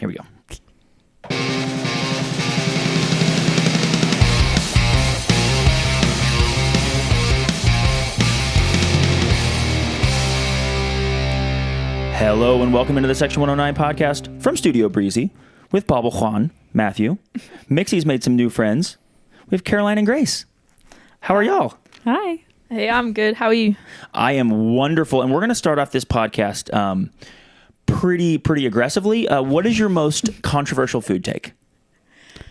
Here we go. Hello and welcome into the Section 109 podcast from Studio Breezy with Pablo Juan, Matthew. Mixie's made some new friends. We have Caroline and Grace. How are y'all? Hi. Hey, I'm good. How are you? I am wonderful. And we're going to start off this podcast pretty aggressively. What is your most controversial food take?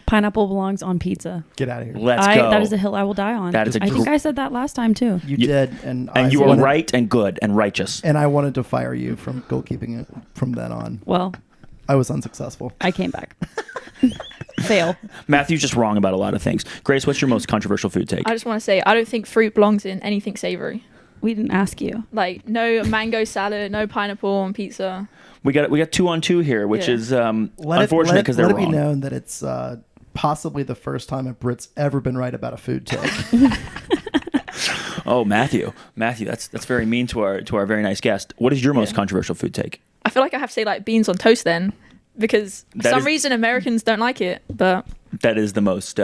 Pineapple belongs on pizza. Get out of here. Let's go. That is a hill I will die on. That is a I think I said that last time too. You did, and you are right and good and righteous. And I wanted to fire you from goalkeeping from then on. Well, I was unsuccessful. I came back. Fail. Matthew's just wrong about a lot of things. Grace, what's your most controversial food take? I just want to say, I don't think fruit belongs in anything savory. We didn't ask you. Like, no mango salad, no pineapple on pizza. We got 2-on-2 here, which Yeah. is unfortunate because they're Let wrong. it be known that it's possibly the first time a Brit's ever been right about a food take. Oh, Matthew, that's very mean to our very nice guest. What is your most controversial food take? I feel like I have to say, like, beans on toast then, because for That some is- reason Americans don't like it, but That is the most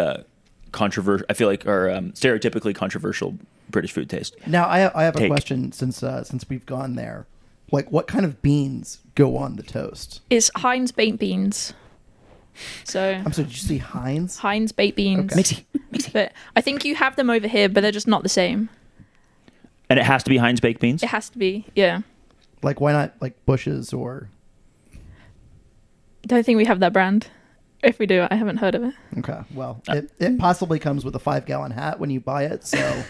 controversial. I feel like, or stereotypically controversial British food taste. Now, I have a Take. question since we've gone there. Like, what kind of beans go on the toast? it's Heinz baked beans. So, I'm sorry, did you say Heinz? Heinz baked beans. Okay. Mixie. But I think you have them over here, but they're just not the same. And it has to be Heinz baked beans? It has to be, yeah. Like, why not like Bush's or? Don't think we have that brand. If we do, I haven't heard of it. Okay, well, it possibly comes with a 5-gallon hat when you buy it. So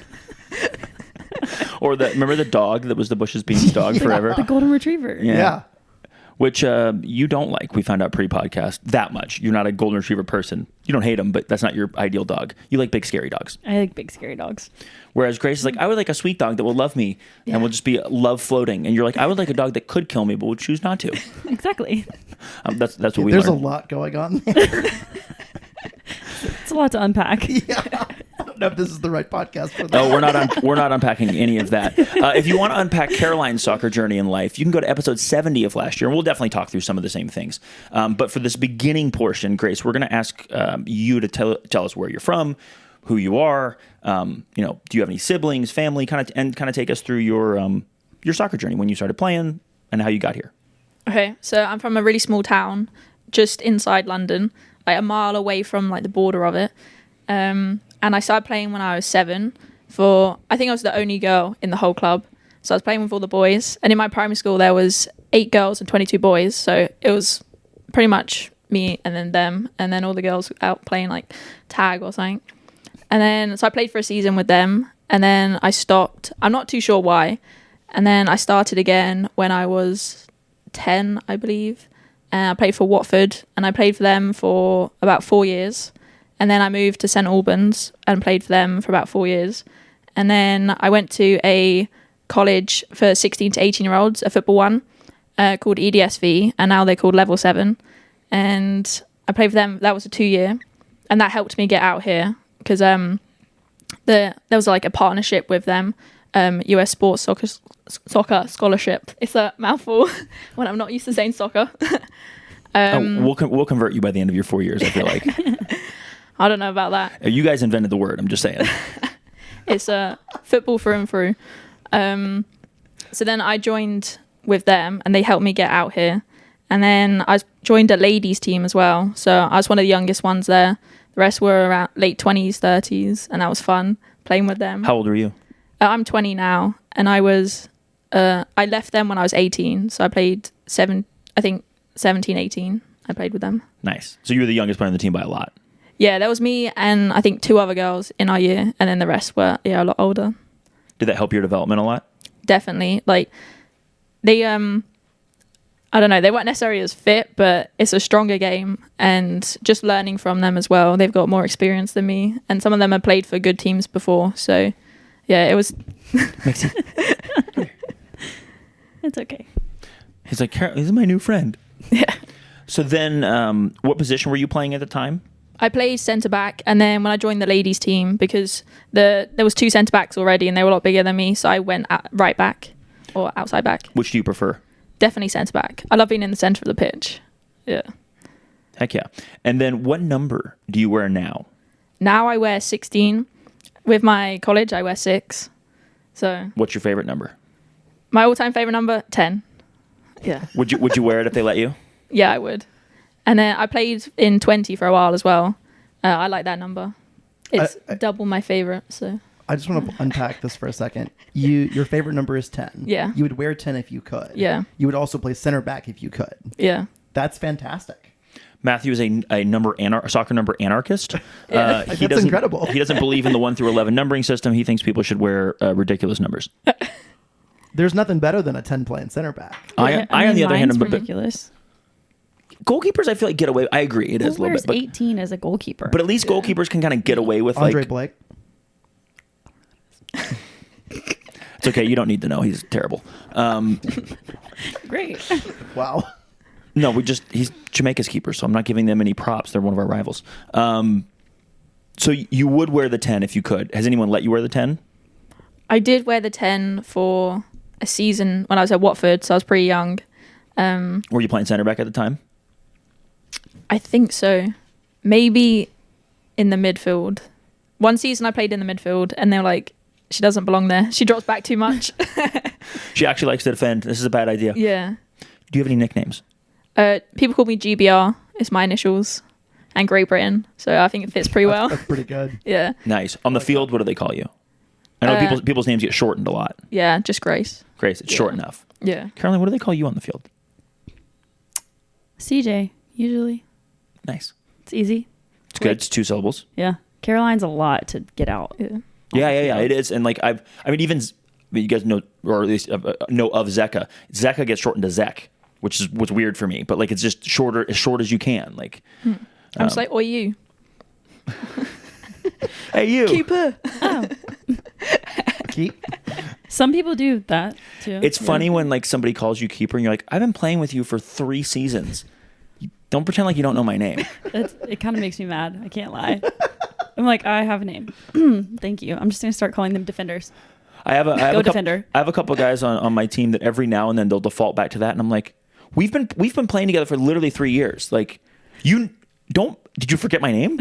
Or remember the dog that was the Bush's Beans dog forever? The golden retriever. yeah. Which you don't like, we found out pre-podcast, that much. You're not a golden retriever person. You don't hate them, but that's not your ideal dog. You like big, scary dogs. I like big scary dogs. Whereas Grace is like, I would like a sweet dog that will love me and will just be love floating. And you're like, I would like a dog that could kill me, but would choose not to. Exactly. That's what we There's learned. a lot going on there. It's a lot to unpack. Yeah. I don't know if this is the right podcast for that. No, we're not unpacking any of that. If you want to unpack Caroline's soccer journey in life, you can go to episode 70 of last year, and we'll definitely talk through some of the same things. But for this beginning portion, Grace, we're going to ask you to tell us where you're from, who you are. Do you have any siblings, family, kind of take us through your soccer journey, when you started playing, and how you got here. Okay, so I'm from a really small town, just inside London, like a mile away from like the border of it. And I started playing when I was 7. I think I was the only girl in the whole club. So I was playing with all the boys. And in my primary school, there was 8 girls and 22 boys. So it was pretty much me and then them. And then all the girls out playing like tag or something. And then, so I played for a season with them. And then I stopped. I'm not too sure why. And then I started again when I was 10, I believe. And I played for Watford. And I played for them for about 4 years. And then I moved to St Albans and played for them for about 4 years. And then I went to a college for 16 to 18-year-olds, a football one, called EDSV, and now they're called Level 7. And I played for them. That was a 2-year. And that helped me get out here because there was like a partnership with them, US Sports Soccer Scholarship. It's a mouthful when I'm not used to saying soccer. We'll convert you by the end of your 4 years, I feel like. I don't know about that. You guys invented the word, I'm just saying. It's football through and through. So then I joined with them and they helped me get out here. And then I joined a ladies team as well. So I was one of the youngest ones there. The rest were around late 20s, 30s. And that was fun playing with them. How old are you? I'm 20 now. And I left them when I was 18. So I played 17, 18. I played with them. Nice. So you were the youngest player on the team by a lot. Yeah, there was me and I think 2 other girls in our year. And then the rest were, a lot older. Did that help your development a lot? Definitely. Like, they, I don't know, they weren't necessarily as fit, but it's a stronger game. And just learning from them as well. They've got more experience than me. And some of them have played for good teams before. So, yeah, it was... It's okay. He's like, this is my new friend. Yeah. So then, what position were you playing at the time? I played centre back, and then when I joined the ladies team, because there was 2 centre backs already, and they were a lot bigger than me, so I went right back or outside back. Which do you prefer? Definitely centre back. I love being in the centre of the pitch. Yeah. Heck yeah. And then what number do you wear now? Now I wear 16. With my college, I wear 6. So What's your favorite number? my all-time favorite number, 10. Yeah. Would you wear it if they let you? Yeah, I would. And then I played in 20 for a while as well. I like that number. It's double my favorite. So I just want to unpack this for a second. Your favorite number is 10. Yeah. You would wear 10 if you could. Yeah. You would also play center back if you could. yeah. That's fantastic. Matthew is a soccer number anarchist. That's He doesn't incredible. He doesn't believe in the 1 through 11 numbering system. He thinks people should wear ridiculous numbers. There's nothing better than a 10 playing center back. I on the other hand, mine's am a bit, ridiculous. goalkeepers. I feel like get away. I agree, it Who is a little wears bit, but 18 as a goalkeeper? but at least goalkeepers can kind of get away with Andre like. Blake. It's okay. You don't need to know. He's terrible. Great. Wow. No, he's Jamaica's keeper, so I'm not giving them any props. They're one of our rivals. So you would wear the 10 if you could. Has anyone let you wear the 10? I did wear the 10 for a season when I was at Watford, so I was pretty young. Were you playing center back at the time? I think so. Maybe in the midfield. One season I played in the midfield, and they were like, she doesn't belong there. She drops back too much. She actually likes to defend. This is a bad idea. Yeah. Do you have any nicknames? People call me GBR. It's my initials. And Great Britain. So I think it fits pretty well. That's pretty good. Yeah. Nice. On the field, what do they call you? I know people's names get shortened a lot. Yeah, just Grace. Grace, it's short enough. Yeah. Caroline, what do they call you on the field? CJ, usually. Nice. It's easy. It's good. It's 2 syllables. Yeah. Caroline's a lot to get out. Yeah. Yeah. It is. And like you guys know, or at least know of Zeka. Zeka gets shortened to Zek, which is what's weird for me. But like it's just shorter, as short as you can. Like, I'm just like, or you. hey you. Keeper. Keep. Some people do that too. It's funny when like somebody calls you keeper and you're like, I've been playing with you for 3 seasons. Don't pretend like you don't know my name. It kind of makes me mad. I can't lie. I'm like, I have a name. Thank you. I'm just gonna start calling them defenders. I have a defender. I have a couple of guys on my team that every now and then they'll default back to that, and I'm like, we've been playing together for literally 3 years. Like, did you forget my name?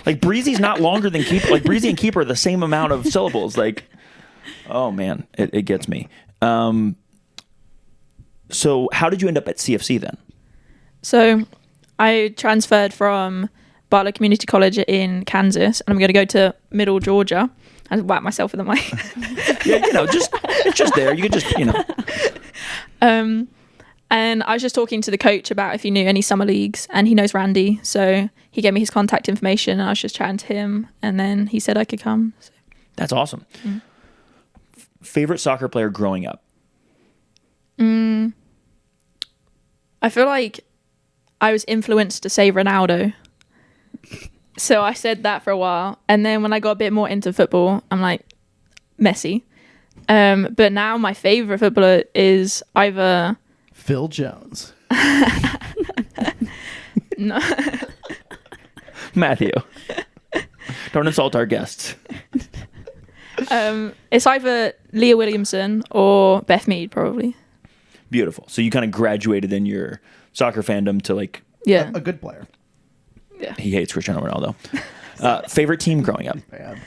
Like Breezy's not longer than keeper. Like Breezy and keeper are the same amount of syllables. Like, oh man, it gets me. So how did you end up at CFC then? So I transferred from Butler Community College in Kansas, and I'm going to go to Middle Georgia. I whack myself with the mic. Yeah, it's just there. You could just, And I was just talking to the coach about if he knew any summer leagues, and he knows Randy, so he gave me his contact information, and I was just chatting to him, and then he said I could come. So. That's awesome. Favorite soccer player growing up? I feel like I was influenced to say Ronaldo. So I said that for a while. And then when I got a bit more into football, I'm like, Messi. But now my favourite footballer is either... Phil Jones. No. Matthew. Don't insult our guests. It's either Leah Williamson or Beth Mead, probably. Beautiful. So you kind of graduated in your soccer fandom to like... Yeah. A good player. Yeah. He hates Cristiano Ronaldo. Favorite team growing up? Bad.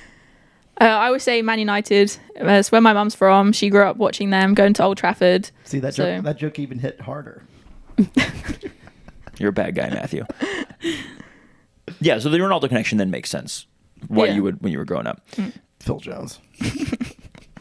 I would say Man United. That's where my mum's from. She grew up watching them, going to Old Trafford. See, that joke even hit harder. You're a bad guy, Matthew. Yeah, so the Ronaldo connection then makes sense. Why you would when you were growing up. Phil Jones.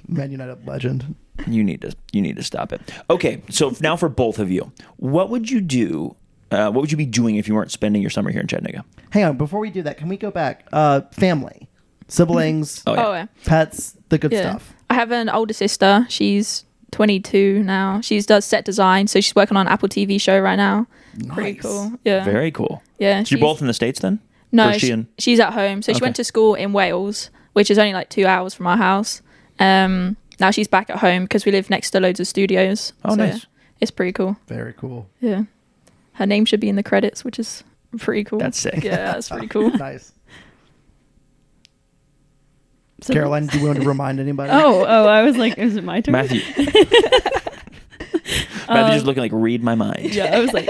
Man United legend. You need to stop it. Okay, so now for both of you, what would you do? What would you be doing if you weren't spending your summer here in Chattanooga? Hang on, before we do that, can we go back? Family, siblings, Yeah. pets, the good stuff. I have an older sister. She's 22 now. She does set design, so she's working on an Apple TV show right now. Nice. Pretty cool. Yeah. Very cool. Yeah. So you're both in the States then? No, Or is she in? she's at home. So she Okay. went to school in Wales, which is only like 2 hours from our house. Now she's back at home because we live next to loads of studios. Oh, So, nice. yeah, it's pretty cool. Very cool. Yeah. Her name should be in the credits, which is pretty cool. That's sick. Yeah, that's pretty cool. Nice. So- Caroline, do you want to remind anybody? Oh, I was like, is it my turn? Matthew. Matthew's just looking like, read my mind. Yeah, I was like,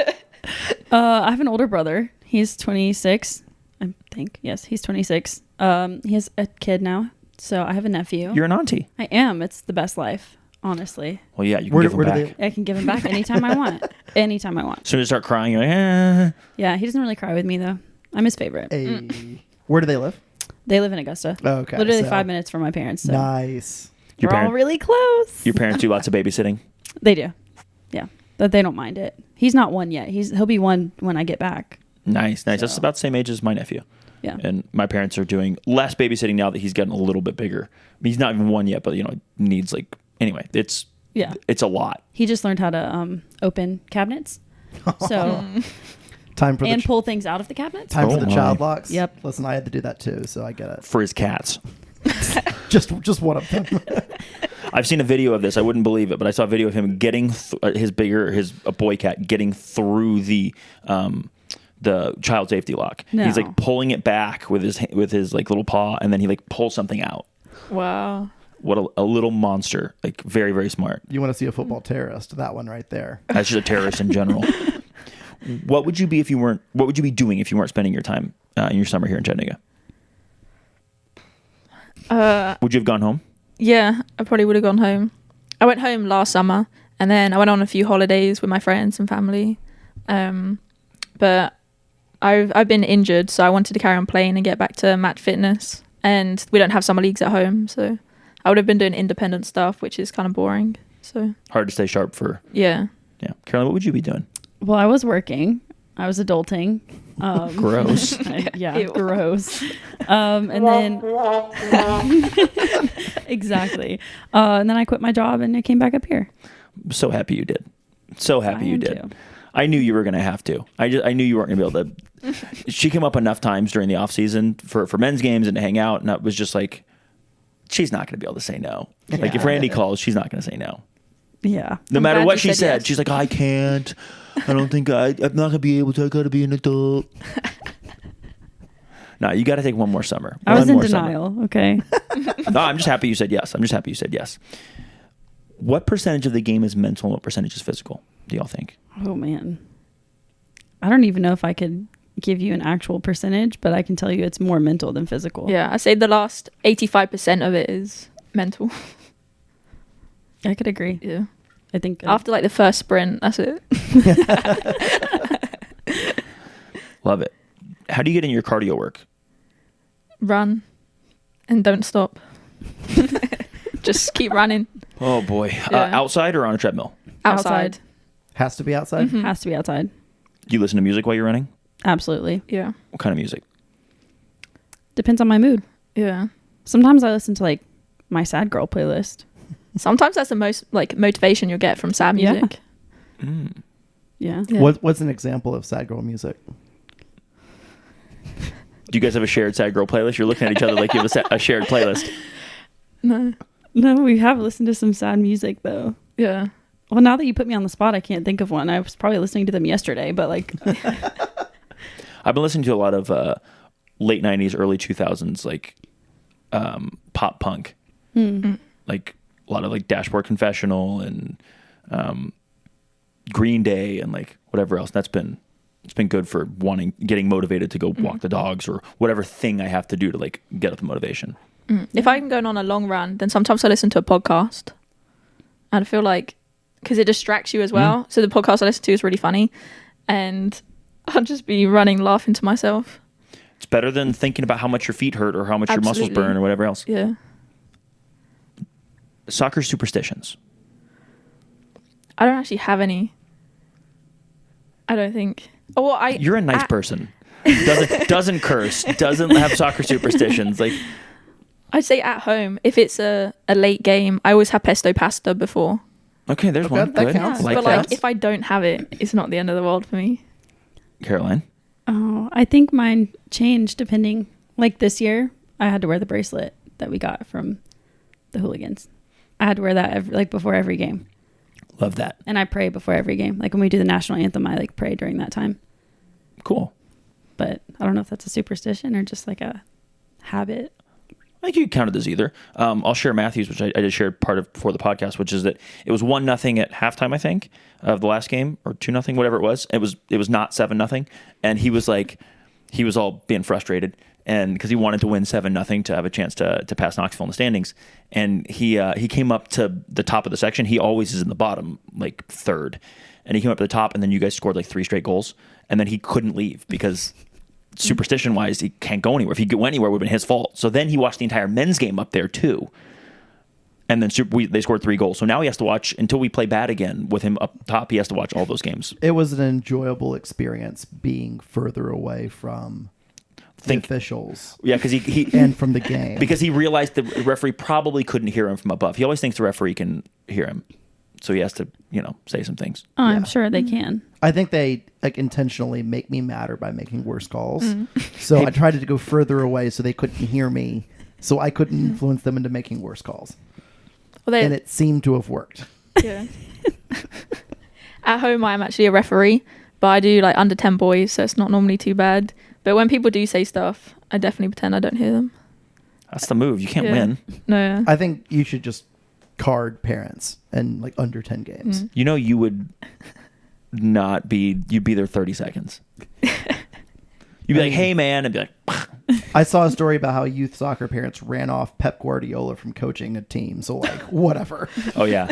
I have an older brother. He's 26. I think. Yes, he's 26. He has a kid now. So I have a nephew. You're an auntie. I am. It's the best life, honestly. Well, yeah, you can Where- give him where do back. they- I can give him back anytime I want. Anytime I want. As soon as you start crying, you're like, eh. Yeah, he doesn't really cry with me though. I'm his favorite. Where do they live? They live in Augusta. Oh, okay. Literally so- 5 minutes from my parents. So Nice. Your we're all parents, really close. your parents do lots of babysitting. They do. Yeah. But they don't mind it. He's not one yet. He'll be one when I get back. Nice. That's So- about the same age as my nephew. Yeah. And my parents are doing less babysitting now that he's getting a little bit bigger. I mean, he's not even one yet, but needs anyway. It's a lot. He just learned how to open cabinets. So Time for and the pull things out of the cabinets. time Oh for the my. child locks. Yep. Listen, I had to do that too, so I get it. For his cats. Just one of them. I've seen a video of this. I wouldn't believe it, but I saw a video of him getting a boy cat getting through the child safety lock. No. He's pulling it back with his little paw, and then he pulls something out. Wow. What a little monster! Very, very smart. You want to see a football terrorist? That one right there. That's just a terrorist in general. What would you be if you weren't? What would you be doing if you weren't spending your time in your summer here in Chattanooga? Would you have gone home? Yeah, I probably would have gone home. I went home last summer, and then I went on a few holidays with my friends and family. But I've been injured, so I wanted to carry on playing and get back to match fitness. And we don't have summer leagues at home, so I would have been doing independent stuff, which is kind of boring. So Hard to stay sharp for. yeah. Yeah, Caroline, what would you be doing? Well, I was working. I was adulting. Gross. Yeah, Ew. gross. And then exactly. And then I quit my job and I came back up here. So happy you did. So happy I you am did. too. I knew you were going to have to. I knew you weren't going to be able to. She came up enough times during the off season for men's games and to hang out, and I was just like, she's not going to be able to say no. Like if Yeah. Randy calls, she's not going to say no. Yeah. No I'm matter glad what you she said said, yes. she's like, I can't. I don't think I'm not going to be able to. I got to be an adult. No, you got to take one more summer. I was One in more summer. denial. Okay. No, I'm just happy you said yes. What percentage of the game is mental and what percentage is physical, do y'all think? Oh man. I don't even know if I could give you an actual percentage, but I can tell you it's more mental than physical. Yeah, I say the last 85% of it is mental. I could agree. Yeah. I think After the first sprint, that's it. Love it. How do you get in your cardio work? Run and don't stop. Just keep running Oh boy. Yeah. Outside or on a treadmill? outside. Has to be outside. Mhm. has to be outside. Do you listen to music while you're running? Absolutely. Yeah. What kind of music? Depends on my mood. Yeah. Sometimes I listen to my sad girl playlist. Sometimes that's the most motivation you'll get from sad Yeah. music. Mm. Yeah. Yeah. What's an example of sad girl music? Do you guys have a shared sad girl playlist? You're looking at each other like you have a shared playlist. No. No, we have listened to some sad music though. Yeah. Well, now that you put me on the spot, I can't think of one. I was probably listening to them yesterday, but I've been listening to a lot of late 90s, early 2000s, pop punk. Like a lot of Dashboard Confessional and Green Day and whatever else. It's been good for getting motivated to go walk the dogs or whatever thing I have to do to get up the motivation. If I'm going on a long run, then sometimes I listen to a podcast. And I feel because it distracts you as well. So the podcast I listen to is really funny. And I'll just be running, laughing to myself. It's better than thinking about how much your feet hurt or how much your muscles Absolutely. burn or whatever else. Yeah. Soccer superstitions. I don't actually have any. I don't think. Oh, well, You're a nice person. Doesn't curse. Doesn't have soccer superstitions. I'd say at home, if it's a late game, I always have pesto pasta before. Okay, there's Okay, one. that Good. counts. Like but that. if I don't have it, it's not the end of the world for me. Caroline. oh, I think mine changed depending. This year, I had to wear the bracelet that we got from the Hooligans. I had to wear that before every game, Love that. and I pray before every game. When we do the national anthem, I pray during that time. Cool. But I don't know if that's a superstition or just a habit. I think you could count it as either. I'll share Matthew's, which I just shared part of before the podcast, which is that it was 1-0 at halftime, I think, of the last game, or 2-0, whatever it was. It was not 7-0, and he was all being frustrated, and because he wanted to win 7-0 to have a chance to pass Knoxville in the standings, and he came up to the top of the section. He always is in the bottom, like third, and he came up to the top, and then you guys scored like 3 straight goals, and then he couldn't leave because superstition wise he can't go anywhere. If he went anywhere, it would have been his fault. So then he watched the entire men's game up there too, and then they scored 3 goals. So now he has to watch until we play bad again with him up top. He has to watch all those games. It was an enjoyable experience being further away from the officials. Yeah, because he and from the game. because he realized the referee probably couldn't hear him from above. He always thinks the referee can hear him, so he has to say some things. Oh, Yeah. I'm sure they can. I think they intentionally make me madder by making worse calls. So I tried to go further away so they couldn't hear me, so I couldn't influence them into making worse calls. Well, And it seemed to have worked. yeah. At home, I'm actually a referee, but I do like under 10 boys, so it's not normally too bad. But when people do say stuff, I definitely pretend I don't hear them. That's the move. You can't Yeah. win. No. I think you should just card parents and like under 10 games. You would not be. You'd be there 30 seconds. You'd be like, "Hey, man," and be like, I saw a story about how youth soccer parents ran off Pep Guardiola from coaching a team. So like, whatever. "Oh yeah,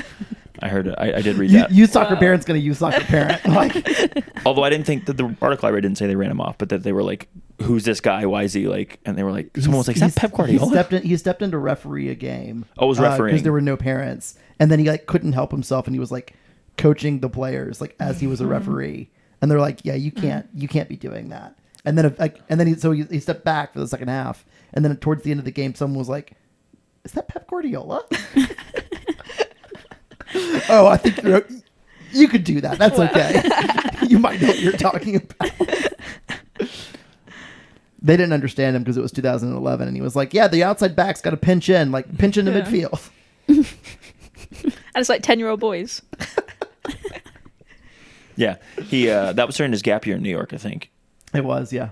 I heard it. I did read that." Youth soccer parent's going to youth soccer parent. Like, Although I didn't think that the article I read didn't say they ran him off, but that they were like, "Who's this guy? Why is he like?" And they were like, "Someone was like, is that Pep Guardiola?" He stepped in to referee a game. Oh, it was refereeing. Because there were no parents. And then he like couldn't help himself and he was like coaching the players like as he was a referee. And they're like, yeah, you can't be doing that. And then he stepped back for the second half. And then towards the end of the game, someone was like, is that Pep Guardiola? Oh, I think you could do that. That's okay. You might know what you're talking about. They didn't understand him because it was 2011, and he was like, "Yeah, the outside back's got to pinch into midfield." And it's like 10-year-old boys. Yeah, he that was during his gap year in New York, I think. It was, yeah.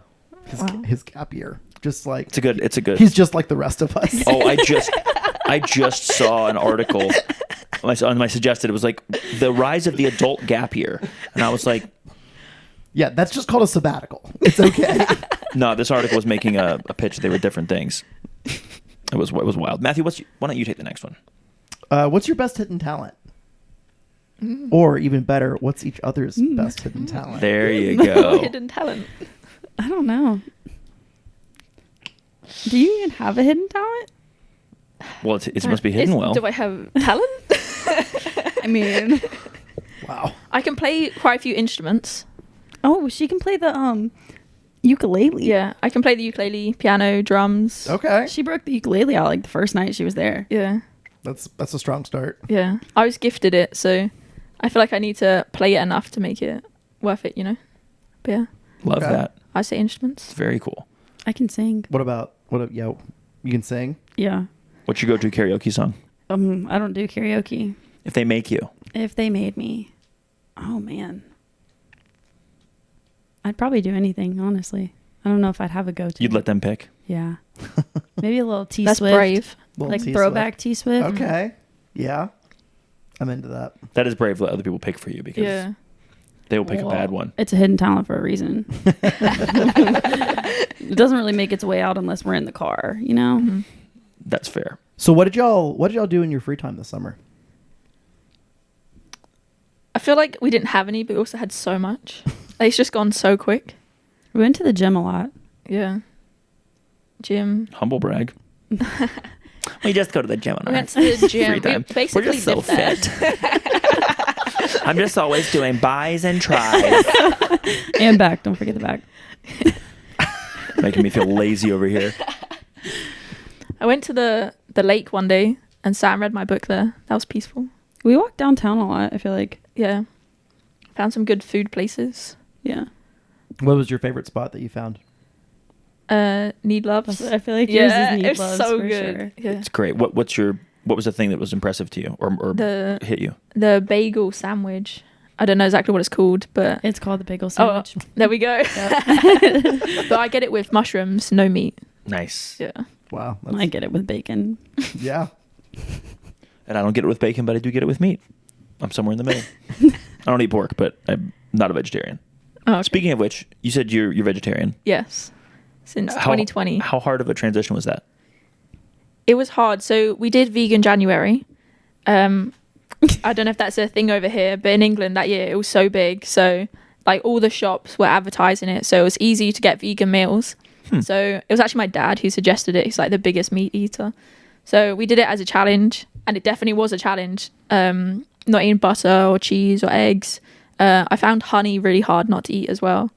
Wow. His gap year, just like It's a good. He's just like the rest of us. Oh, I just saw an article. My suggested it was like the rise of the adult gap year, and I was like, Yeah, that's just called a sabbatical. It's okay. no, this article was making a pitch. They were different things. It was wild. Matthew, why don't you take the next one? What's your best hidden talent? Or even better, what's each other's best hidden talent? There you go. Hidden talent. I don't know. Do you even have a hidden talent? Well, it must be hidden well. Do I have talent? I mean, Wow. I can play quite a few instruments. oh, she can play the ukulele. Yeah, I can play the ukulele, piano, drums. Okay. She broke the ukulele out like the first night she was there. Yeah, That's a strong start. yeah. I was gifted it, so I feel like I need to play it enough to make it worth it, But yeah, Love Okay. that. I say instruments. It's very cool. I can sing. Yeah, you can sing? Yeah. What's your go-to karaoke song? I don't do karaoke. If they make you. If they made me, oh man, I'd probably do anything. Honestly, I don't know if I'd have a go-to. You'd let them pick. Yeah. Maybe a little T That's Swift. brave. Little Like T throwback T Swift. Okay. Yeah. I'm into that. That is brave to let other people pick for you because Yeah. they will pick Well, a bad one. It's a hidden talent for a reason. It doesn't really make its way out unless we're in the car, Mm-hmm. That's fair. So what did y'all do in your free time this summer? I feel like we didn't have any, but we also had so much. Like, it's just gone so quick. We went to the gym a lot. Yeah. Gym. Humble brag. We just go to the gym on We our went to the free gym. time. We basically We're just so lived there. fit. I'm just always doing buys and tries. And back. Don't forget the back. Making me feel lazy over here. I went to the lake one day and sat and read my book there. That was peaceful. We walked downtown a lot, I feel like. Yeah. Found some good food places. Yeah. What was your favorite spot that you found? Need Loves. I feel like yours Yeah, is Need it's Loves so for good. sure. Yeah. It's great. What was the thing that was impressive to you or The hit you? the bagel sandwich. I don't know exactly what it's called, but It's called the bagel sandwich. there we go. But I get it with mushrooms, no meat. Nice. Yeah. Wow. I get it with bacon. Yeah. And I don't get it with bacon, but I do get it with meat. I'm somewhere in the middle. I don't eat pork, but I'm not a vegetarian. Oh, okay. Speaking of which, you said you're vegetarian. Yes, since 2020. How hard of a transition was that? It was hard. So we did vegan January. I don't know if that's a thing over here, but in England that year it was so big. So like all the shops were advertising it. So it was easy to get vegan meals. So it was actually my dad who suggested it. He's like the biggest meat eater. So we did it as a challenge, and it definitely was a challenge. Not eating butter or cheese or eggs. I found honey really hard not to eat as well.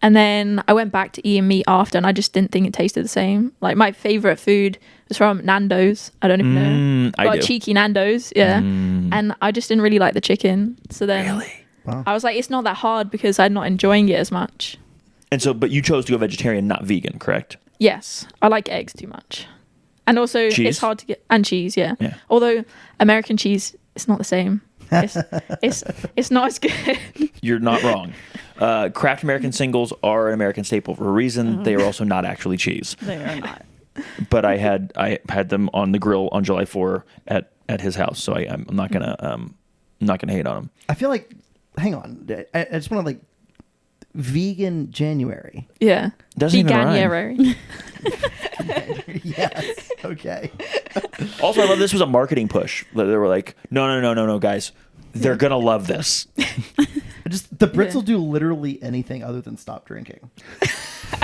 And then I went back to eating meat after, and I just didn't think it tasted the same. Like my favorite food was from Nando's. I don't even know. I Got do. cheeky Nando's, yeah. And I just didn't really like the chicken. So then Wow. I was like, it's not that hard because I'm not enjoying it as much. And so, but you chose to go vegetarian, not vegan, correct? Yes, I like eggs too much. And also Cheese? it's hard to get, and cheese, yeah. Yeah. Although American cheese, it's not the same. It's not as good. You're not wrong. Kraft American singles are an American staple for a reason. They are also not actually cheese. They are not. But I had them on the grill on July 4 at his house, so I'm not gonna hate on him. I feel like, hang on. I just want to like vegan January. Yeah. Doesn't even rhyme. Veganuary. Yes. Okay. Also, I love this was a marketing push. They were like, no, guys, they're gonna love this. Just the Brits Yeah. will do literally anything other than stop drinking.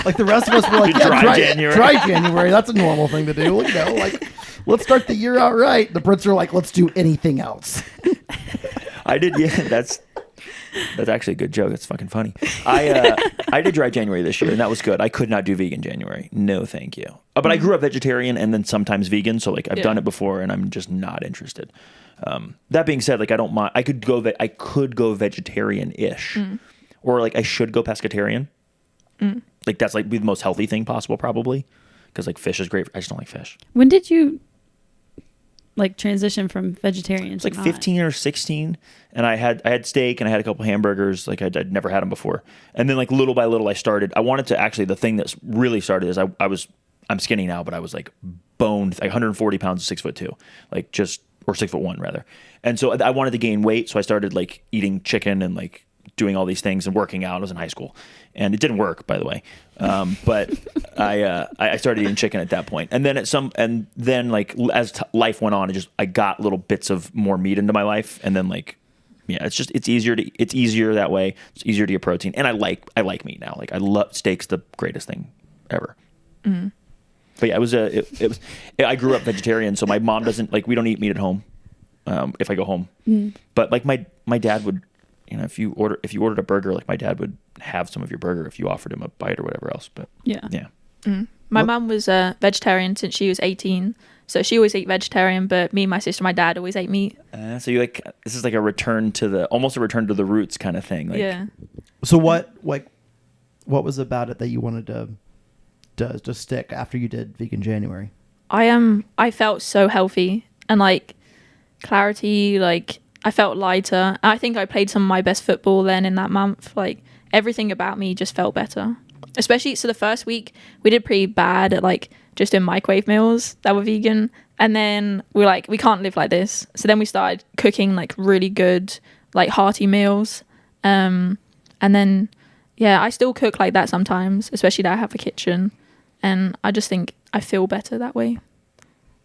Like the rest of us were like, Dry January. dry January. That's a normal thing to do. You know, like let's start the year out right. The Brits are like, let's do anything else. I did. Yeah, that's actually a good joke. It's fucking funny. I did dry January this year, and that was good. I could not do vegan January. No, thank you. But I grew up vegetarian and then sometimes vegan, so like I've done it before, and I'm just not interested. That being said, like I don't mind. I could go vegetarian-ish, or like I should go pescatarian. Like that's like be the most healthy thing possible, probably, because like fish is great. I just don't like fish. When did you like transition from vegetarian It's to like not? 15 or 16, and I had steak and I had a couple hamburgers. Like I'd never had them before, and then like little by little I started. I wanted to actually the thing that's really started is I'm skinny now, but I was like boned, like 140 pounds, 6'2", like just or 6'1" rather. And so I wanted to gain weight, so I started like eating chicken and like doing all these things and working out. I was in high school, and it didn't work, by the way. But I started eating chicken at that point, and then like as life went on, I got little bits of more meat into my life, and then like yeah, it's easier that way. It's easier to get protein, and I like meat now. Like I love steak's the greatest thing ever. But yeah, I grew up vegetarian, so my mom doesn't like we don't eat meat at home. If I go home, but like my dad would. You know, if you ordered a burger, like my dad would have some of your burger if you offered him a bite or whatever else. But Yeah. My mum was a vegetarian since she was 18. So she always ate vegetarian, but me, my sister, my dad always ate meat. so you like this is like almost a return to the roots kind of thing. Like, Yeah. So what was about it that you wanted to stick after you did vegan January? I felt so healthy and like clarity, like I felt lighter. I think I played some of my best football then in that month. Like everything about me just felt better. Especially so the first week we did pretty bad at like just doing microwave meals that were vegan. And then we were like, we can't live like this. So then we started cooking like really good, like hearty meals. And then yeah, I still cook like that sometimes, especially that I have a kitchen. And I just think I feel better that way.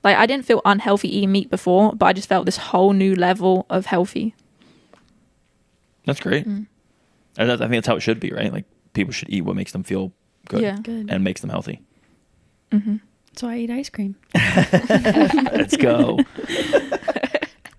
Like I didn't feel unhealthy eating meat before, but I just felt this whole new level of healthy. that's great. And I think that's how it should be, right? Like people should eat what makes them feel good, Yeah. Good. and makes them healthy. So I eat ice cream. Let's go.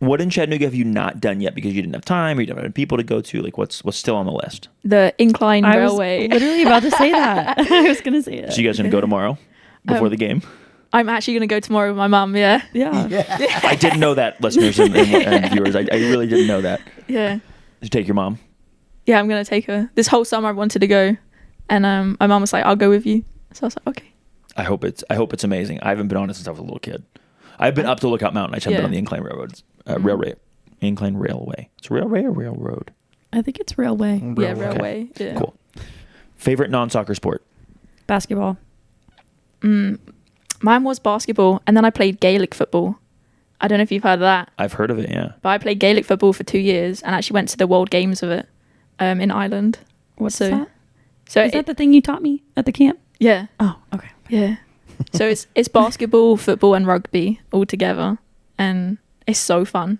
What in Chattanooga have you not done yet because you didn't have time or you didn't have people to go to? Like what's still on the list? The incline I railway. was literally about to say that. I was gonna say that. So you guys gonna go tomorrow before the game? I'm actually going to go tomorrow with my mum, yeah. Yeah. I didn't know that, listeners and viewers. I really didn't know that. Yeah. Did you take your mom? Yeah, I'm going to take her. This whole summer I wanted to go. And my mum was like, I'll go with you. So I was like, okay. I hope it's amazing. I haven't been on it since I was a little kid. I've been up to Lookout Mountain. I just haven't been on the Incline Railroads. Incline Railway. It's railway or railroad? I think it's railway. Yeah, railway. Yeah. Cool. Favorite non-soccer sport? Basketball. Mine was basketball, and then I played Gaelic football. I don't know if you've heard of that, I've heard of it. Yeah. but I played Gaelic football for 2 years and actually went to the World Games of it in Ireland. What's So- that? So Is that the thing you taught me at the camp? yeah, Oh, okay. yeah. So it's basketball, football, and rugby all together, and it's so fun.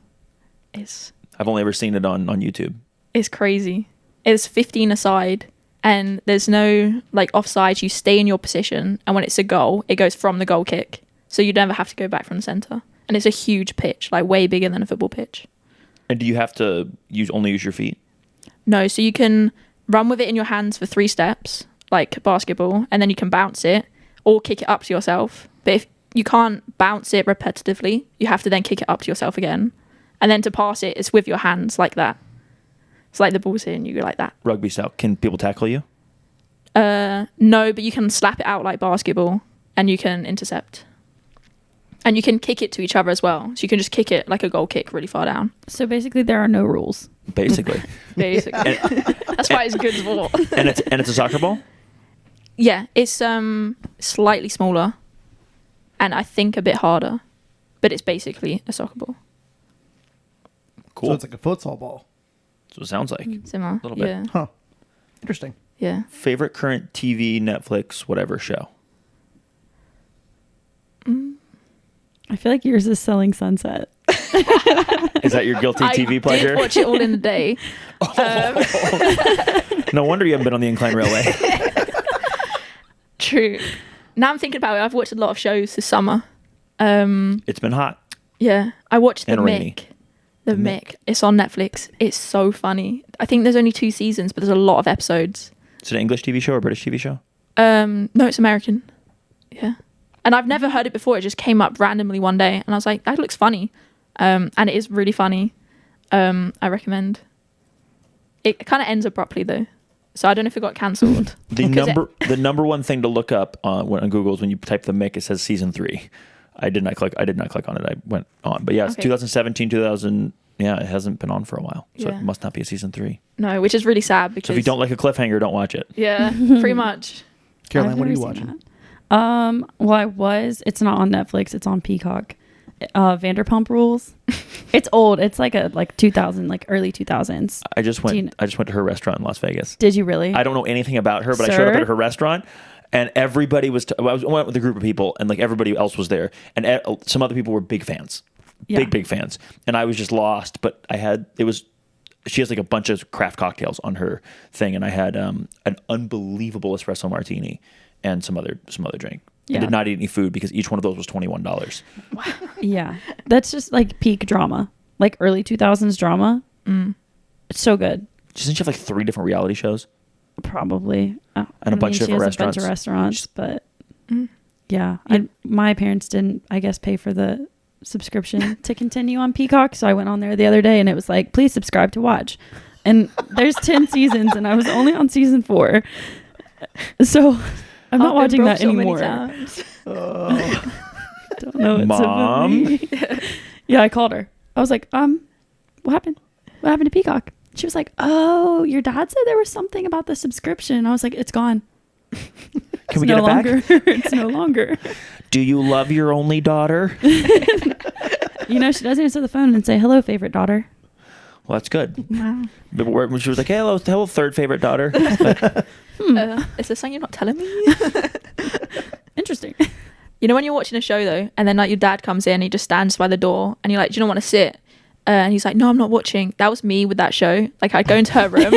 I've only ever seen it on YouTube. It's crazy. It's 15 aside, and there's no like offsides. You stay in your position, and when it's a goal, it goes from the goal kick. So you never have to go back from the center. And it's a huge pitch, like way bigger than a football pitch. And do you have to only use your feet? No, so you can run with it in your hands for 3 steps, like basketball, and then you can bounce it or kick it up to yourself. But if you can't bounce it repetitively, you have to then kick it up to yourself again. And then to pass it, it's with your hands like that. It's like the ball's here and you go like that. Rugby style. Can people tackle you? No, but you can slap it out like basketball and you can intercept. And you can kick it to each other as well. So you can just kick it like a goal kick really far down. So basically, there are no rules. Basically. Basically. That's why it's good sport. and it's a soccer ball? Yeah, it's slightly smaller and I think a bit harder. But it's basically a soccer ball. Cool. So it's like a futsal ball. So it sounds like. Similar. Little bit. Yeah. Huh. Interesting. Yeah. Favorite current TV, Netflix, whatever show? I feel like yours is Selling Sunset. Is that your guilty TV I pleasure? did watch it all in a day. No wonder you haven't been on the Incline Railway. True. Now I'm thinking about it. I've watched a lot of shows this summer. It's been hot. Yeah, I watched The And rainy. Mick. The Mick. It's on Netflix. It's so funny. I think there's only 2 seasons, but there's a lot of episodes. Is it an English TV show or British TV show? No, it's American. Yeah. And I've never heard it before. It just came up randomly one day, and I was like, that looks funny. And it is really funny. I recommend. It kind of ends abruptly though, so I don't know if it got cancelled. The number one thing to look up on Google is when you type The Mick, it says season 3. I did not click on it. I went on, but yeah, it's Okay. 2017, 2000. Yeah, it hasn't been on for a while, so Yeah. it must not be a season 3. No, which is really sad because So if you don't like a cliffhanger, don't watch it. yeah, pretty much. Caroline, I've what are never you seen watching? that. Well, it's not on Netflix. It's on Peacock. Vanderpump Rules. It's old. It's like 2000, like early 2000s. I just Do you went. I just went to her restaurant in Las Vegas. Did you really? I don't know anything about her, but I showed up Sir? at her restaurant, and everybody was. I went with a group of people, and like everybody else was there, and some other people were big fans, Yeah. big fans, and I was just lost. But she has like a bunch of craft cocktails on her thing, and I had an unbelievable espresso martini and some other drink. I Yeah. did not eat any food because each one of those was $21. Yeah. That's just like peak drama, like early 2000s drama. It's so good. Doesn't she have like 3 different reality shows? Probably. And a I mean, bunch of she has different a bunch of restaurants, but yeah, Yeah. my parents didn't, I guess, pay for the subscription to continue on Peacock. So I went on there the other day and it was like, please subscribe to watch. And there's 10 seasons and I was only on season 4. So I'm not watching that anymore. Oh. Don't know what's Mom? so funny. Yeah, I called her. I was like, what happened? What happened to Peacock? She was like, oh, your dad said there was something about the subscription. I was like, it's gone. Can we get it back? It's no longer. Do you love your only daughter? You know, she does answer the phone and say, hello, favorite daughter. Well, that's good. Wow. But when she was like, hey, hello, third favorite daughter. Is there something you're not telling me? Interesting. You know when you're watching a show though, and then like your dad comes in, he just stands by the door, and you're like, "Do you not want to sit?" And he's like, "No, I'm not watching." That was me with that show. Like I'd go into her room,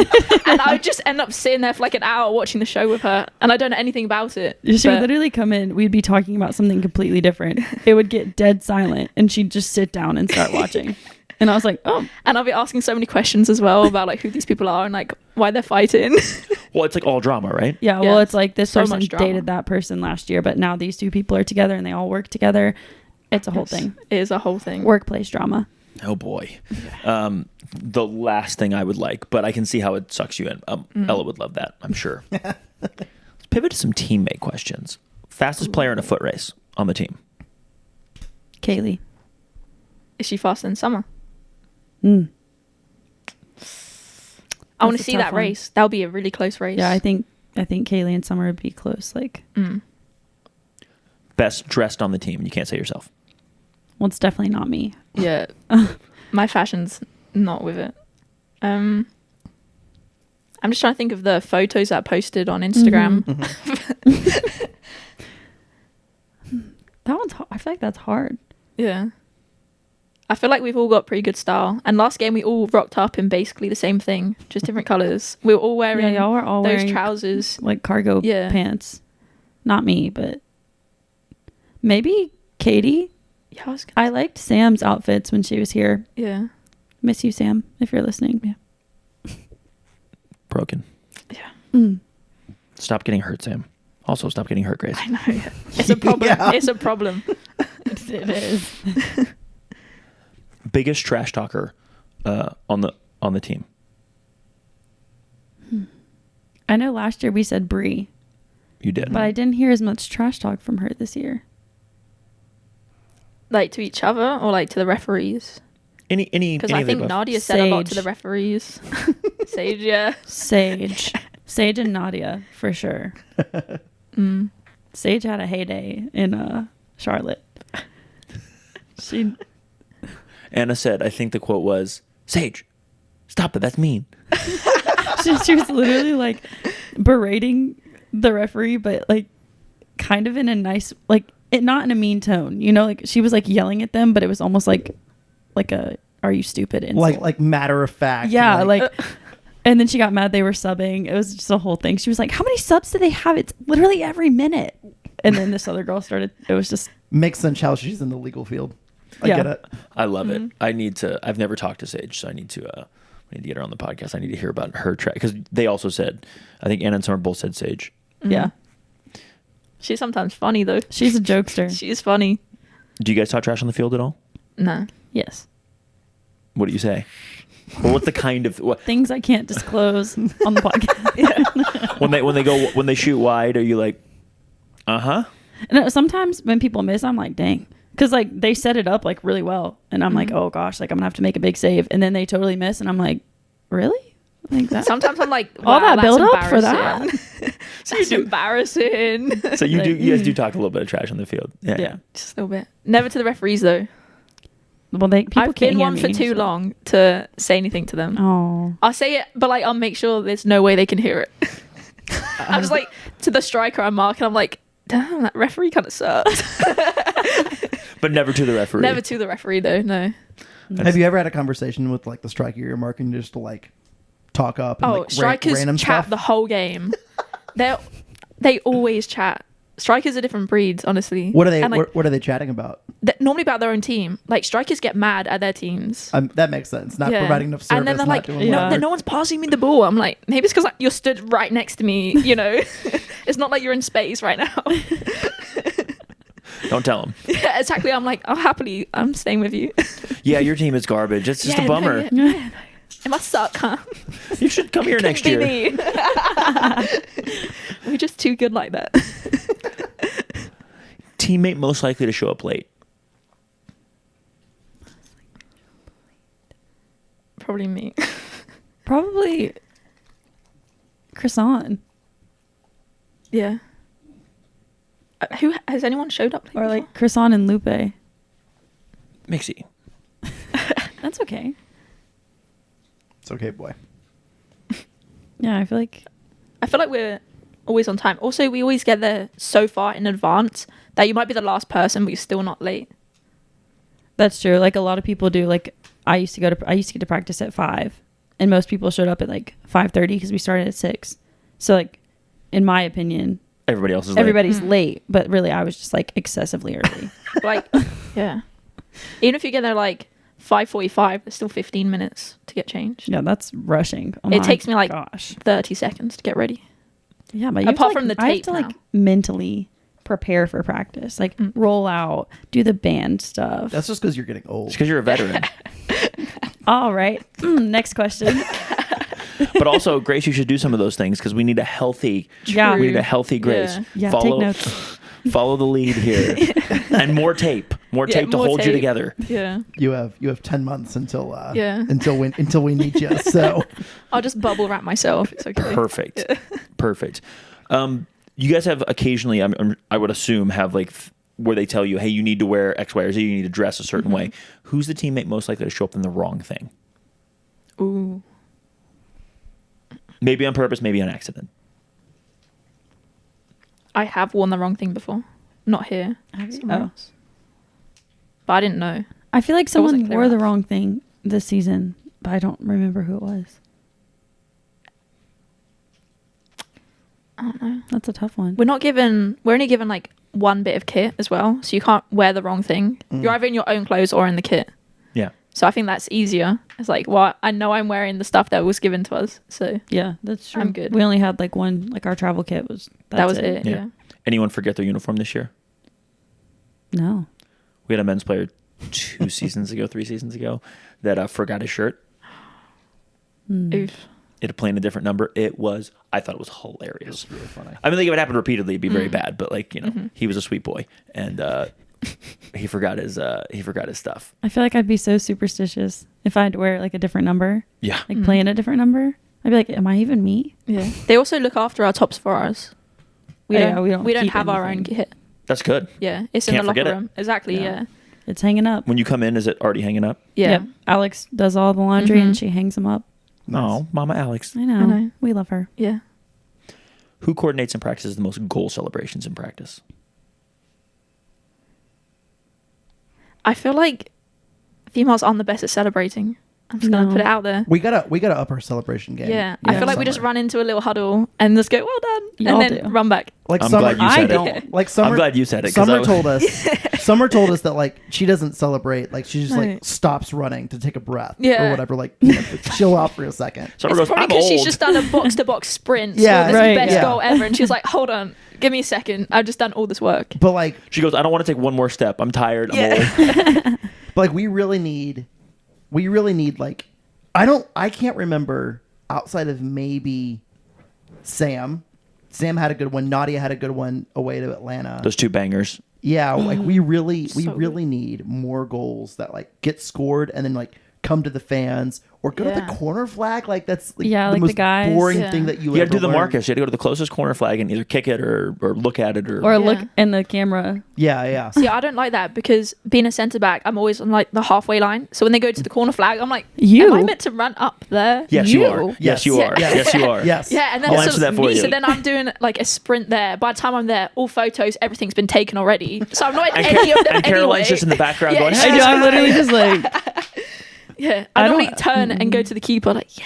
and I would just end up sitting there for like an hour watching the show with her, and I don't know anything about it. She would But- literally come in. We'd be talking about something completely different. It would get dead silent, and she'd just sit down and start watching. And I was like, oh, and I'll be asking so many questions as well about like who these people are and like why they're fighting. Well, it's like all drama, right? yeah. Yeah. Well, it's like this So person much drama. dated that person last year, but now these 2 people are together and they all work together. It's a whole thing. It is a whole thing. Workplace drama. Oh boy. The last thing I would like, but I can see how it sucks you in. Ella would love that, I'm sure. Let's pivot to some teammate questions. Fastest player in a foot race on the team. Kaylee. Is she faster than Summer? Mm. I want That's to a see tough that one. race. That'll be a really close race. Yeah, I think Kaylee and Summer would be close. Like, Best best dressed on the team? You can't say yourself. Well, it's definitely not me. Yeah. My fashion's not with it. I'm just trying to think of the photos that I posted on Instagram. That one's. I feel like that's hard. Yeah. I feel like we've all got pretty good style. And last game we all rocked up in basically the same thing, just different colours. We were all wearing Yeah, y'all were all those wearing trousers. like cargo Yeah. pants. Not me, but maybe Katie. Yeah, I was I liked Sam's outfits when she was here. yeah. Miss you, Sam, if you're listening. Yeah. Broken. Yeah. Mm. Stop getting hurt, Sam. Also, stop getting hurt, Grace. I know. Yeah. It's a problem. Yeah. It's a problem. It is. Biggest trash talker on the team. I know last year we said Bree, You did. but I didn't hear as much trash talk from her this year. Like to each other or like to the referees? Any Because I of the think above. Nadia said a lot to Sage. the referees. Sage, yeah. Sage and Nadia for sure. Sage had a heyday in Charlotte. She Anna said, I think the quote was, "Sage, stop it. That's mean." she was literally like berating the referee, but like kind of in a nice, like it, not in a mean tone, you know, like she was like yelling at them, but it was almost like a "are you stupid" insult. Like matter of fact. Yeah, like and then she got mad they were subbing. It was just a whole thing. She was like, how many subs do they have? It's literally every minute. And then this other girl started, it was just, makes sense how she's in the legal field. I Yeah. get it. I love it. I've never talked to Sage, so I need to get her on the podcast. I need to hear about her track because they also said, I think Anna and Summer both said Sage. yeah. She's sometimes funny though. She's a jokester. She's funny. Do you guys talk trash on the field at all? No. Yes. What do you say? Well, what's the kind of what Things I can't disclose on the podcast. when they shoot wide? Are you like, And sometimes when people miss, I'm like, dang. Because like they set it up like really well. And I'm like, oh gosh, like I'm going to have to make a big save. And then they totally miss. And I'm like, really? Like that? Sometimes I'm like, All wow, that that's build up for that? embarrassing. That's embarrassing. So you Like- you guys do talk a little bit of trash on the field. Yeah. Just a little bit. Never to the referees though. Well, people I've can't been hear one me, for too so- long to say anything to them. Oh. I'll say it, but like I'll make sure there's no way they can hear it. I'm just like to the striker I'm marking. I'm like, damn, that referee kind of sucks. But never to the referee. Never to the referee though. No. Have you ever had a conversation with like the striker you're marking just to like talk up and Oh, like strikers random chat stuff? the whole game. They always chat. Strikers are different breeds, honestly. What are they? And, like, what are they chatting about? normally about their own team. Like strikers get mad at their teams. That makes sense. Not Yeah. providing enough service. And then they're not like, doing Yeah. no one's passing me the ball. I'm like, maybe it's because like, you're stood right next to me. You know, it's not like you're in space right now. Don't tell them. Yeah, exactly. I'm like, I'm staying with you. Yeah, your team is garbage. It's just Yeah, a no, bummer. yeah, yeah, no. It must suck, huh? You should come here next Be year. me. We're just too good like that. Teammate most likely to show up late. Probably me. Probably Croissant. Yeah. Who has anyone showed up late Or like before? Croissant and Lupe. Mixie. That's okay. It's okay, boy. Yeah, I feel like I feel like we're always on time. Also, we always get there so far in advance that you might be the last person, but you're still not late. that's true. Like a lot of people do. Like I used to get to practice at 5, and most people showed up at like 5:30 because we started at 6. So like, in my opinion, Everybody else is late. everybody's late, but really I was just like excessively early. Like, yeah. Even if you get there like 5:45, there's still 15 minutes to get changed. Yeah, that's rushing. Oh It my takes me, like, gosh. 30 seconds to get ready. Yeah, but you apart have to, from the I have tape to like now. mentally prepare for practice, like roll out, do the band stuff. That's just because you're getting old. It's because you're a veteran. All right. Next question. But also, Grace, you should do some of those things because we need a healthy. Yeah. We need a healthy Grace. Yeah, take notes. Follow the lead here, and more tape. More Yeah, tape to more hold you tape. together. Yeah. You have 10 months until Yeah. until we need you. So I'll just bubble wrap myself. It's okay. Perfect. Perfect. You guys have occasionally, I would assume, have like where they tell you, hey, you need to wear X, Y, or Z, you need to dress a certain way. Who's the teammate most likely to show up in the wrong thing? Ooh. Maybe on purpose, maybe on accident. I have worn the wrong thing before. Not here. Have you? Somewhere Oh. else. But I didn't know. I feel like It wasn't someone clear wore the enough. wrong thing this season, but I don't remember who it was. I don't know. That's a tough one. We're only given like one bit of kit as well. So you can't wear the wrong thing. You're either in your own clothes or in the kit. Yeah. So I think that's easier. It's like, well, I know I'm wearing the stuff that was given to us. So Yeah, that's true. I'm good. We only had like one, like our travel kit was. that was that's it. Yeah. Anyone forget their uniform this year? No. We had a men's player 3 seasons ago, that forgot his shirt. Oof. It had played a different number. I thought it was hilarious. Really funny. I mean, like if it happened repeatedly, it'd be very bad. But like, he was a sweet boy, and he forgot his stuff. I feel like I'd be so superstitious if I had to wear like a different number, Yeah. like playing a different number. I'd be like, am I even me? Yeah. They also look after our tops for us. Oh, yeah, we don't keep have our own anything. kit. That's good. Yeah. It's in Can't the locker forget it. room. Exactly. Yeah. Yeah. It's hanging up. When you come in, is it already hanging up? Yeah. Yep. Alex does all the laundry Mhm. and she hangs them up. No, Mama Alex. I know. I know. We love her. Yeah. Who coordinates and practices the most goal celebrations in practice? I feel like females aren't the best at celebrating. I'm just gonna No. put it out there. We gotta up our celebration game. Yeah. I feel like we just Summer. run into a little huddle and just go, well done, Y'all and then do. run back. Like I'm Summer, glad you I said don't. it. like Summer. I'm glad you said it. 'cause Summer I- told us. Summer told us that like she doesn't celebrate. Like she just No. like stops running to take a breath Yeah. or whatever. Like chill out for a second. Summer It's goes, probably I'm because she's old. just done a box to box sprint. Yeah, Scored this right, best yeah. goal ever, and she was like, hold on, give me a second. I've just done all this work. But like, She goes, I don't want to take one more step. I'm tired. I'm Yeah. old. but like we really need like I can't remember outside of maybe Sam. Sam had a good one. Nadia had a good one away to Atlanta. Those 2 bangers. Yeah, like we really So really need more goals that like get scored and then like come to the fans or go to Yeah. the corner flag. Like that's like, Yeah, the like the most guys. boring Yeah. thing that you You got ever to do the learn. Marcus. You had to go to the closest corner flag and either kick it or look at it or Or Yeah. look in the camera. Yeah, yeah. See, I don't like that because being a centre back, I'm always on like the halfway line. So when they go to the corner flag, I'm like, You? am I meant to run up there? Yes, you are. Yes, Yes. you are. Yes. Yes, you are. Yes. Yeah, and then I'll so, answer that for me, you. so then I'm doing like a sprint there. By the time I'm there, all photos, everything's been taken already. So I'm not in And, any of them and Caroline's anyway. just in the background Yeah, going, she's hey, I know. I'm literally just like, Yeah, I I don't- normally turn and go to the keeper like, yeah.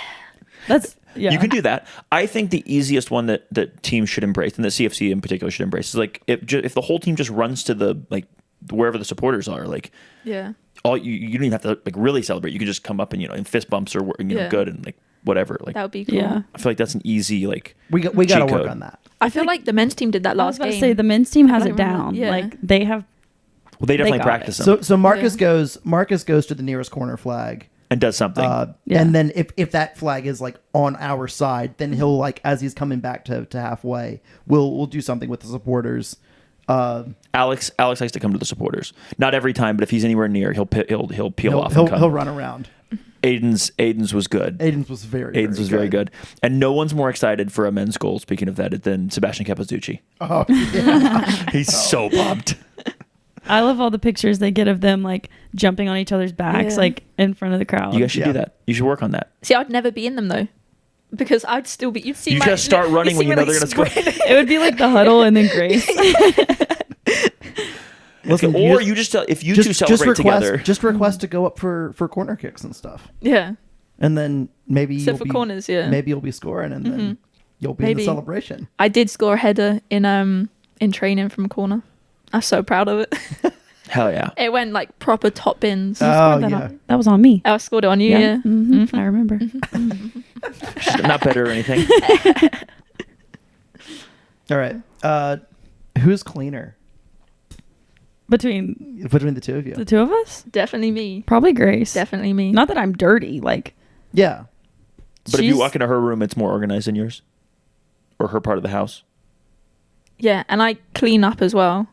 that's, yeah. You can do that. I think the easiest one that teams should embrace, and the CFC in particular should embrace, is like if the whole team just runs to the like wherever the supporters are, like Yeah. all you don't even have to like really celebrate. You can just come up and in fist bumps or Yeah. good and like whatever. Like That would be cool. Yeah. I feel like that's an easy like We got to cheat work code. on that. I feel like the men's team did that I was last about game. to say the men's team has I it don't remember. down. Yeah. Like they have. well they definitely got practice it. them So Marcus Yeah. goes to the nearest corner flag. and does something. Yeah. And then if that flag is like on our side, then he'll like as he's coming back to halfway, we'll do something with the supporters. Alex likes to come to the supporters. Not every time, but if he's anywhere near, he'll peel off and He'll come. run around. Aiden's was good. Aiden's was very good. And no one's more excited for a men's goal, speaking of that, than Sebastian Capozzucci. Oh yeah. He's so pumped. I love all the pictures they get of them like jumping on each other's backs, Yeah. like in front of the crowd. You guys should Yeah. do that. You should work on that. See, I'd never be in them though, because I'd still be. You'd see. You my, just start running you'd when see you know they they're gonna score. sprint. It would be like the huddle and then Grace. Listen, Or you just if you two celebrate together. Just request to go up for corner kicks and stuff, Yeah. and then maybe Except you'll for be, corners, yeah. maybe you'll be scoring, and then you'll be in the Maybe. celebration. I did score a header in training from a corner. I'm so proud of it. Hell yeah. It went like proper top bins. Oh that, yeah. that was on me. I scored it on you, yeah. I remember. She's not better or anything. All right. Who's cleaner Between between the two of you? the two of us, Definitely me. probably Grace. Definitely me. Not that I'm dirty. Like Yeah. But if you she's- walk into her room, it's more organized than yours, or her part of the house. Yeah, and I clean up as well.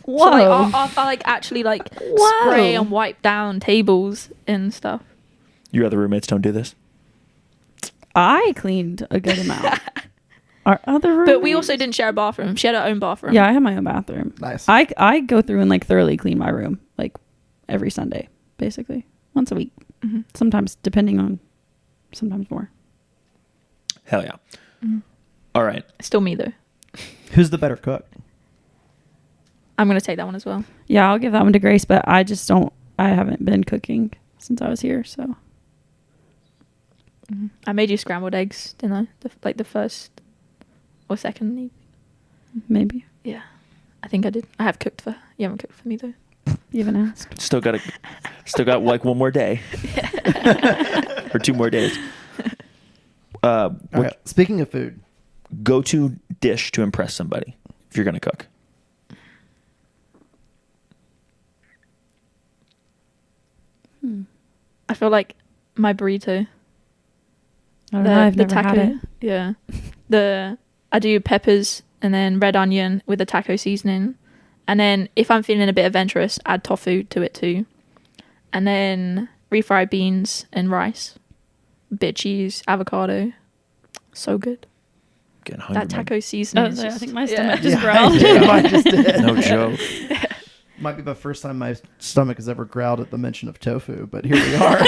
whoa, So like, I like actually like Whoa. spray and wipe down tables and stuff. Your other roommates don't do this. I cleaned a good amount. Our other room. But we also didn't share a bathroom. She had her own bathroom. Yeah, I have my own bathroom. Nice. I go through and like thoroughly clean my room like every Sunday, basically once a week. Mhm. Sometimes depending on, sometimes more. Hell yeah. Mhm. All right. Still me though. Who's the better cook? I'm gonna take that one as well. Yeah, I'll give that one to Grace, but I just don't. I haven't been cooking since I was here, so I made you scrambled eggs, didn't I? The first or second. maybe Yeah, I think I did. I have cooked for. You haven't cooked for me though. you haven't asked. Still got like one more day. Or 2 more days. What Okay. Speaking of food, go-to dish to impress somebody if you're going to cook? I feel like my burrito. I don't know. I've the never taco. had it. Yeah. I do peppers and then red onion with the taco seasoning. And then if I'm feeling a bit adventurous, add tofu to it too. And then refried beans and rice. Bit of cheese, avocado. So good. Getting hungry. That taco seasoning. is I just- think my yeah. stomach just Yeah, growled. mine just did. No joke. Might be the first time my stomach has ever growled at the mention of tofu, but here we are.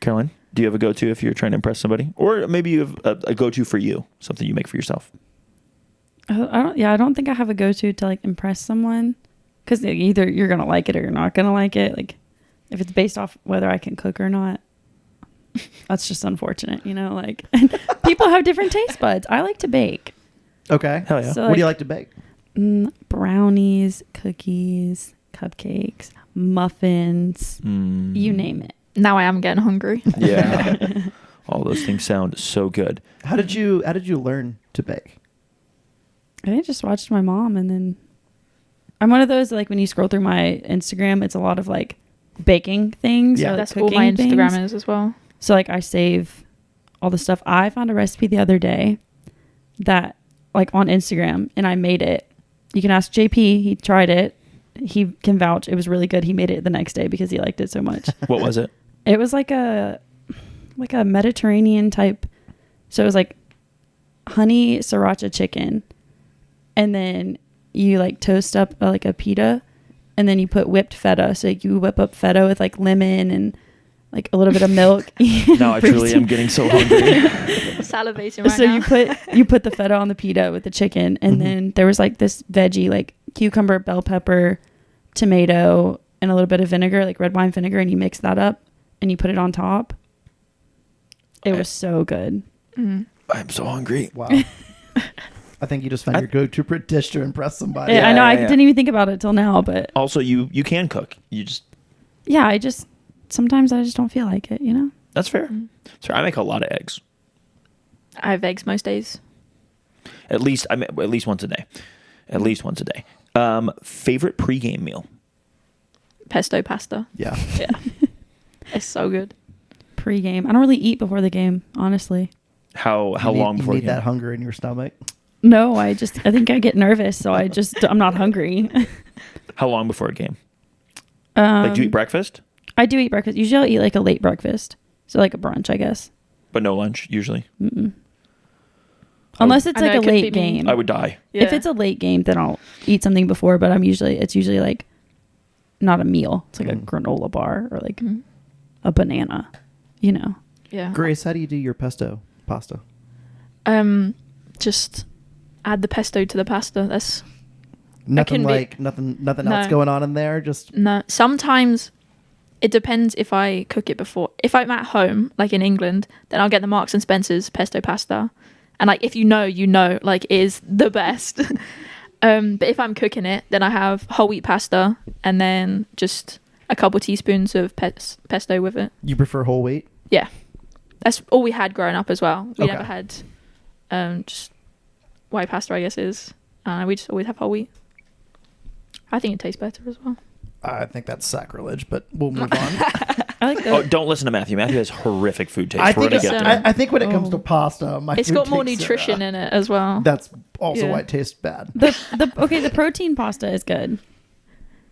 Caroline, do you have a go-to if you're trying to impress somebody? Or maybe you have a go-to for you, something you make for yourself. I don't think I have a go-to to like impress someone, because either you're gonna like it or you're not gonna like it. Like if it's based off whether I can cook or not, that's just unfortunate, you know. Like people have different taste buds. I like to bake. Okay. Hell yeah. So, What do you like to bake? Brownies, cookies, cupcakes, muffins, you name it. Now I am getting hungry. Yeah. All those things sound so good. How did you learn to bake? I just watched my mom, and then I'm one of those, like when you scroll through my Instagram, it's a lot of like baking things. Yeah. or, like, That's all my cooking Instagram things. is as well. So like I save all the stuff. I found a recipe the other day that like on Instagram, and I made it. You can ask JP. He tried it. He can vouch. It was really good. He made it the next day because he liked it so much. What was it? It was like a Mediterranean type. So it was like honey sriracha chicken, and then you like toast up like a pita, and then you put whipped feta. So you whip up feta with like lemon and like a little bit of milk. Now I truly am getting so hungry. Salivating right So now. you put the feta on the pita with the chicken, and Mhm. then there was like this veggie like cucumber, bell pepper, tomato, and a little bit of vinegar, like red wine vinegar, and you mix that up and you put it on top. It was so good. Mm. I'm so hungry. Wow. I think you just found I- your go-to dish to impress somebody. I know. I yeah. didn't even think about it till now, but Also, you can cook. You just yeah, sometimes I just don't feel like it, you know? that's fair. Mm. So I make a lot of eggs. I have eggs most days. At least once a day. At least once a day. Favorite pregame meal? Pesto pasta. Yeah. Yeah. It's so good. Pre-game. I don't really eat before the game, honestly. How You need- long before you the need game? that hunger in your stomach? No, I think I get nervous, so I'm not hungry. How long before a game? Like, do you eat breakfast? I do eat breakfast. Usually I'll eat like a late breakfast. So like a brunch, I guess. But no lunch, usually? Mm-mm. Unless it's I know, like a it could late be me. game. I would die. Yeah. If it's a late game, then I'll eat something before, but it's usually like not a meal. It's like a Mm. granola bar or like Mhm. a banana, you know. Yeah. Grace, how do you do your pesto pasta? Just add the pesto to the pasta. That's Nothing can be- like nothing No. else going on in there. Just no. Sometimes it depends if I cook it before. If I'm at home, like in England, then I'll get the Marks and Spencer's pesto pasta, and like if you know, like it is the best. But if I'm cooking it, then I have whole wheat pasta and then just a couple teaspoons of pesto with it. you prefer whole wheat? Yeah, that's all we had growing up as well. We Okay. never had just white pasta, I guess is. We just always have whole wheat. I think it tastes better as well. I think that's sacrilege, but we'll move on. I like the Oh, don't listen to Matthew. Matthew has horrific food taste. I We're think going to get there. I think when it comes Oh. to pasta, my It's food got more tastes, nutrition in it as well. That's also Yeah. why it tastes bad. the protein pasta is good.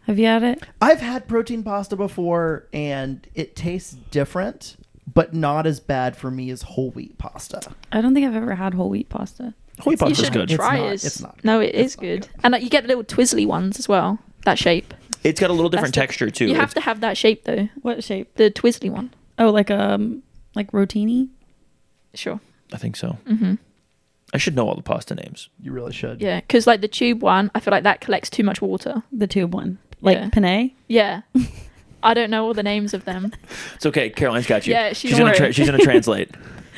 Have you had it? I've had protein pasta before, and it tastes different, but not as bad for me as whole wheat pasta. I don't think I've ever had whole wheat pasta. Whole wheat You pasta's should good. try It's it. it's not No, good. it is It's not good. good. And you get the little twizzly ones as well. That shape. It's got a little different That's texture too. You have It's- to have that shape though. What shape? The twizzly one. Oh, like rotini. Sure. I think so. Mm-hmm. I should know all the pasta names. You really should. Yeah, because like the tube one, I feel like that collects too much water. The tube one, like Yeah. penne. Yeah. I don't know all the names of them. It's okay. Caroline's got you. Yeah, she's gonna she's gonna translate.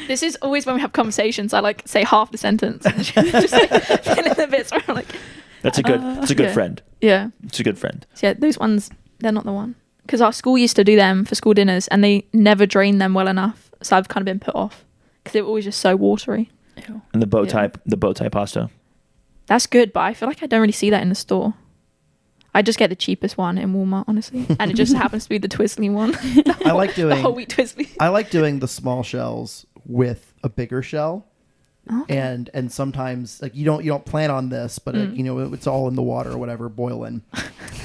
This is always when we have conversations. I like say half the sentence. And she's just like fill in the bits where I'm like, That's a good. It's a good yeah. friend. yeah. It's a good friend. So yeah, those ones, they're not the one. Because our school used to do them for school dinners and they never drained them well enough. So I've kind of been put off because they were always just so watery. Ew. And the bow Yeah. tie pasta. That's good, but I feel like I don't really see that in the store. I just get the cheapest one in Walmart, honestly. And it just happens to be the Twizzly one. I like The whole doing wheat Twizzly. I like doing the small shells with a bigger shell. Okay. And sometimes like you don't plan on this, but Mm. it's all in the water or whatever boiling.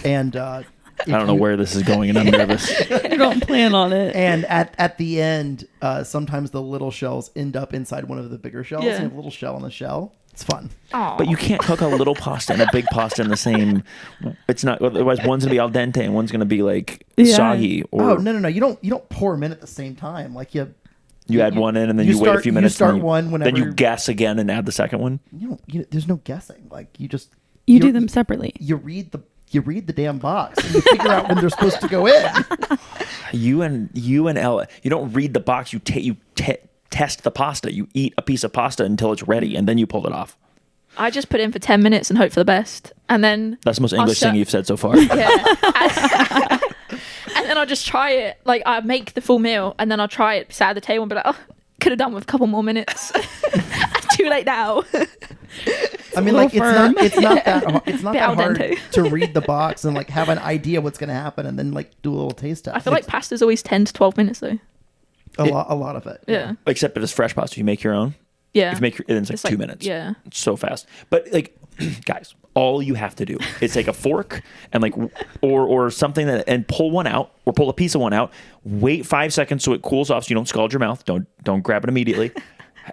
And I don't know where this is going, and I'm nervous. You don't plan on it. And at the end, sometimes the little shells end up inside one of the bigger shells. Yeah. And you have a little shell in the shell. It's fun. Aw. But you can't cook a little pasta and a big pasta in the same. It's not. Otherwise, one's gonna be al dente and one's gonna be like Yeah. soggy. Or Oh no! You don't pour them in at the same time. Like you add one in and then you you wait a start- few you minutes. start and one Then you whenever- guess again and add the second one. there's no guessing. Like you just You you're- do them separately. You read the damn box and you figure out when they're supposed to go in. You and Ella, you don't read the box. You test the pasta. You eat a piece of pasta until it's ready, and then you pull it off. I just put it in for 10 minutes and hope for the best. And then That's the most I'll English thing shut- you've said so far. yeah. And then I'll just try it. Like I make the full meal and then I'll try it sat at the table and be like, oh, could have done with a couple more minutes. Too late now. I mean, a like little it's not that it's not Bit that al hard dente. to read the box and like have an idea what's going to happen and then like do a little taste test. I feel like pasta's always 10 to 12 minutes though. a lot of it. Yeah. Except it is fresh pasta. If you make your own, Yeah. if you make it's like It's 2 minutes. Yeah. It's so fast. But like, guys, all you have to do is take a fork and like, or something that, and pull one out, or pull a piece of one out. Wait 5 seconds so it cools off, so you don't scald your mouth. Don't grab it immediately.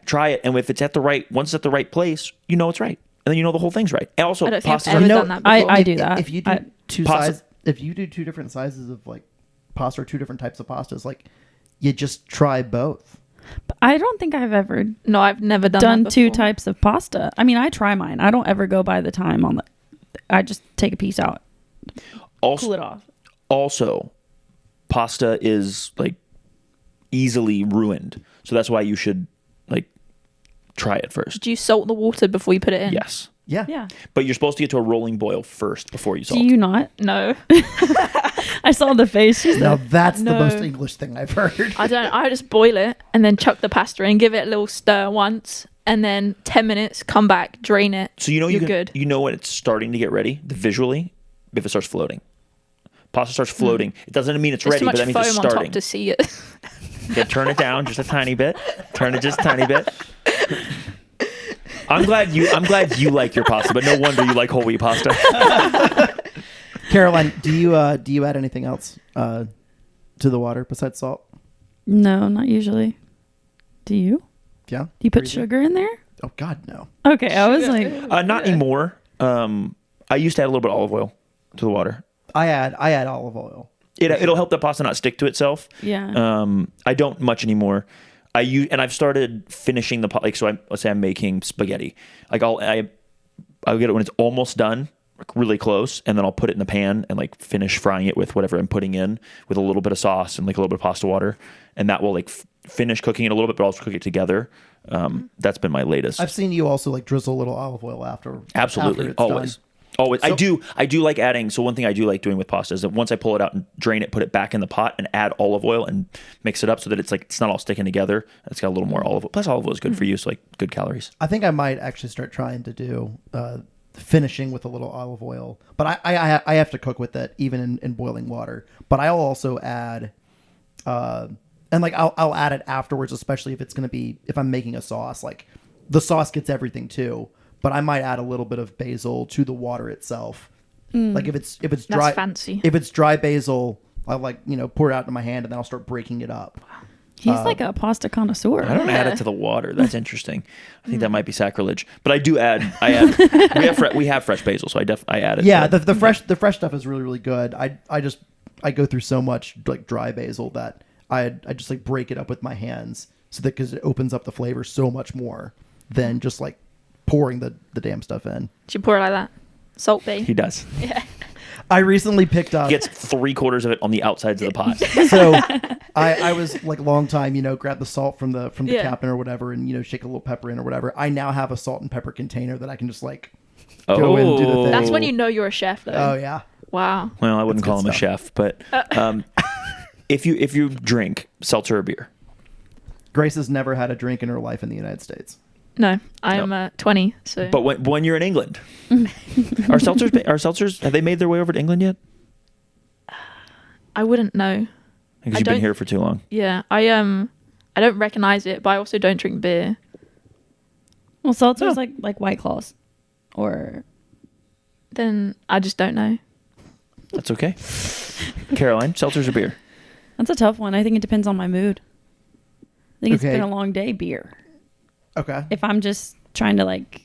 Try it, and if it's at the right, once it's at the right place, you know it's right, and then you know the whole thing's right. And also, I don't think I've pasta's ever like, done that before. I do that. If you do I- if you do two different sizes of like pasta or two different types of pastas, like you just try both. I don't think I've ever No, I've never done that two before. types of pasta. I mean, I try mine. I don't ever go by the time on the. I just take a piece out, also, cool it off. also, pasta is like easily ruined, so that's why you should like try it first. Do you salt the water before you put it in? Yes, Yeah. Yeah. but you're supposed to get to a rolling boil first before you salt. Do you not? No. I saw the face. She's Now like, that's the No. most English thing I've heard. I don't. I just boil it and then chuck the pasta in, give it a little stir once, and then 10 minutes, come back, drain it. So you know You're you can, good. you know when it's starting to get ready visually if it starts floating. Pasta starts floating. It doesn't mean it's There's ready, too but much that means it's foam on starting. top to see it. Yeah, turn it down just a tiny bit. Turn it just a tiny bit. I'm glad you like your pasta, but no wonder you like whole wheat pasta. Caroline, do you add anything else to the water besides salt? no, not usually. Do you? Yeah. Do you put Freezer? sugar in there? Oh God, no. Okay, I was like, Not anymore. I used to add a little bit of olive oil to the water. I add olive oil. It'll help the pasta not stick to itself. yeah. I don't much anymore. I've started finishing the pot. Like, so let's say I'm making spaghetti. Like I'll get it when it's almost done, like really close, and then I'll put it in the pan and like finish frying it with whatever I'm putting in, with a little bit of sauce and like a little bit of pasta water, and that will like finish cooking it a little bit, but also cook it together. That's been my latest. I've seen you also like drizzle a little olive oil after. Absolutely, after it's always. done. Always. So- I do like adding. So one thing I do like doing with pasta is that once I pull it out and drain it, put it back in the pot and add olive oil and mix it up so that it's not all sticking together. It's got a little more olive oil. Plus olive oil is good for you, so like good calories. I think I might actually start trying to do finishing with a little olive oil, but I have to cook with it even in boiling water. But I'll also add, and like I'll add it afterwards, especially if I'm making a sauce. Like the sauce gets everything too, but I might add a little bit of basil to the water itself. Like if it's dry, That's fancy. If it's dry basil, I'll pour it out into my hand and then I'll start breaking it up. He's like a pasta connoisseur. I don't add it to the water. That's interesting. I think that might be sacrilege. But I do add. We have fresh basil, so I add it. Yeah, to the fresh stuff is really good. I go through so much like dry basil that I just like break it up with my hands so that because it opens up the flavor so much more than just like pouring the damn stuff in. Should you pour it like that? Salt Bay. He does. Yeah. I recently picked up. He gets 3/4 of it on the outsides of the pot. So I was like a long time, grab the salt from the Yeah. captain or whatever, and shake a little pepper in or whatever. I now have a salt and pepper container that I can just like go in and do the thing. That's when you know you're a chef, though. Oh yeah. Wow. Well, I wouldn't That's call him good a chef, but if you drink seltzer or beer, Grace has never had a drink in her life in the United States. No, I'm 20, so. but when you're in England, are seltzers have they made their way over to England yet? I wouldn't know. Because I you've been don't- here for too long. Yeah, I don't recognize it, but I also don't drink beer. Well, seltzer's Oh. like White Claws, or Then I just don't know. That's okay. Caroline, seltzers or beer? that's a tough one. I think it depends on my mood. I think it's Okay. been a long day. Beer. Okay. If I'm just trying to like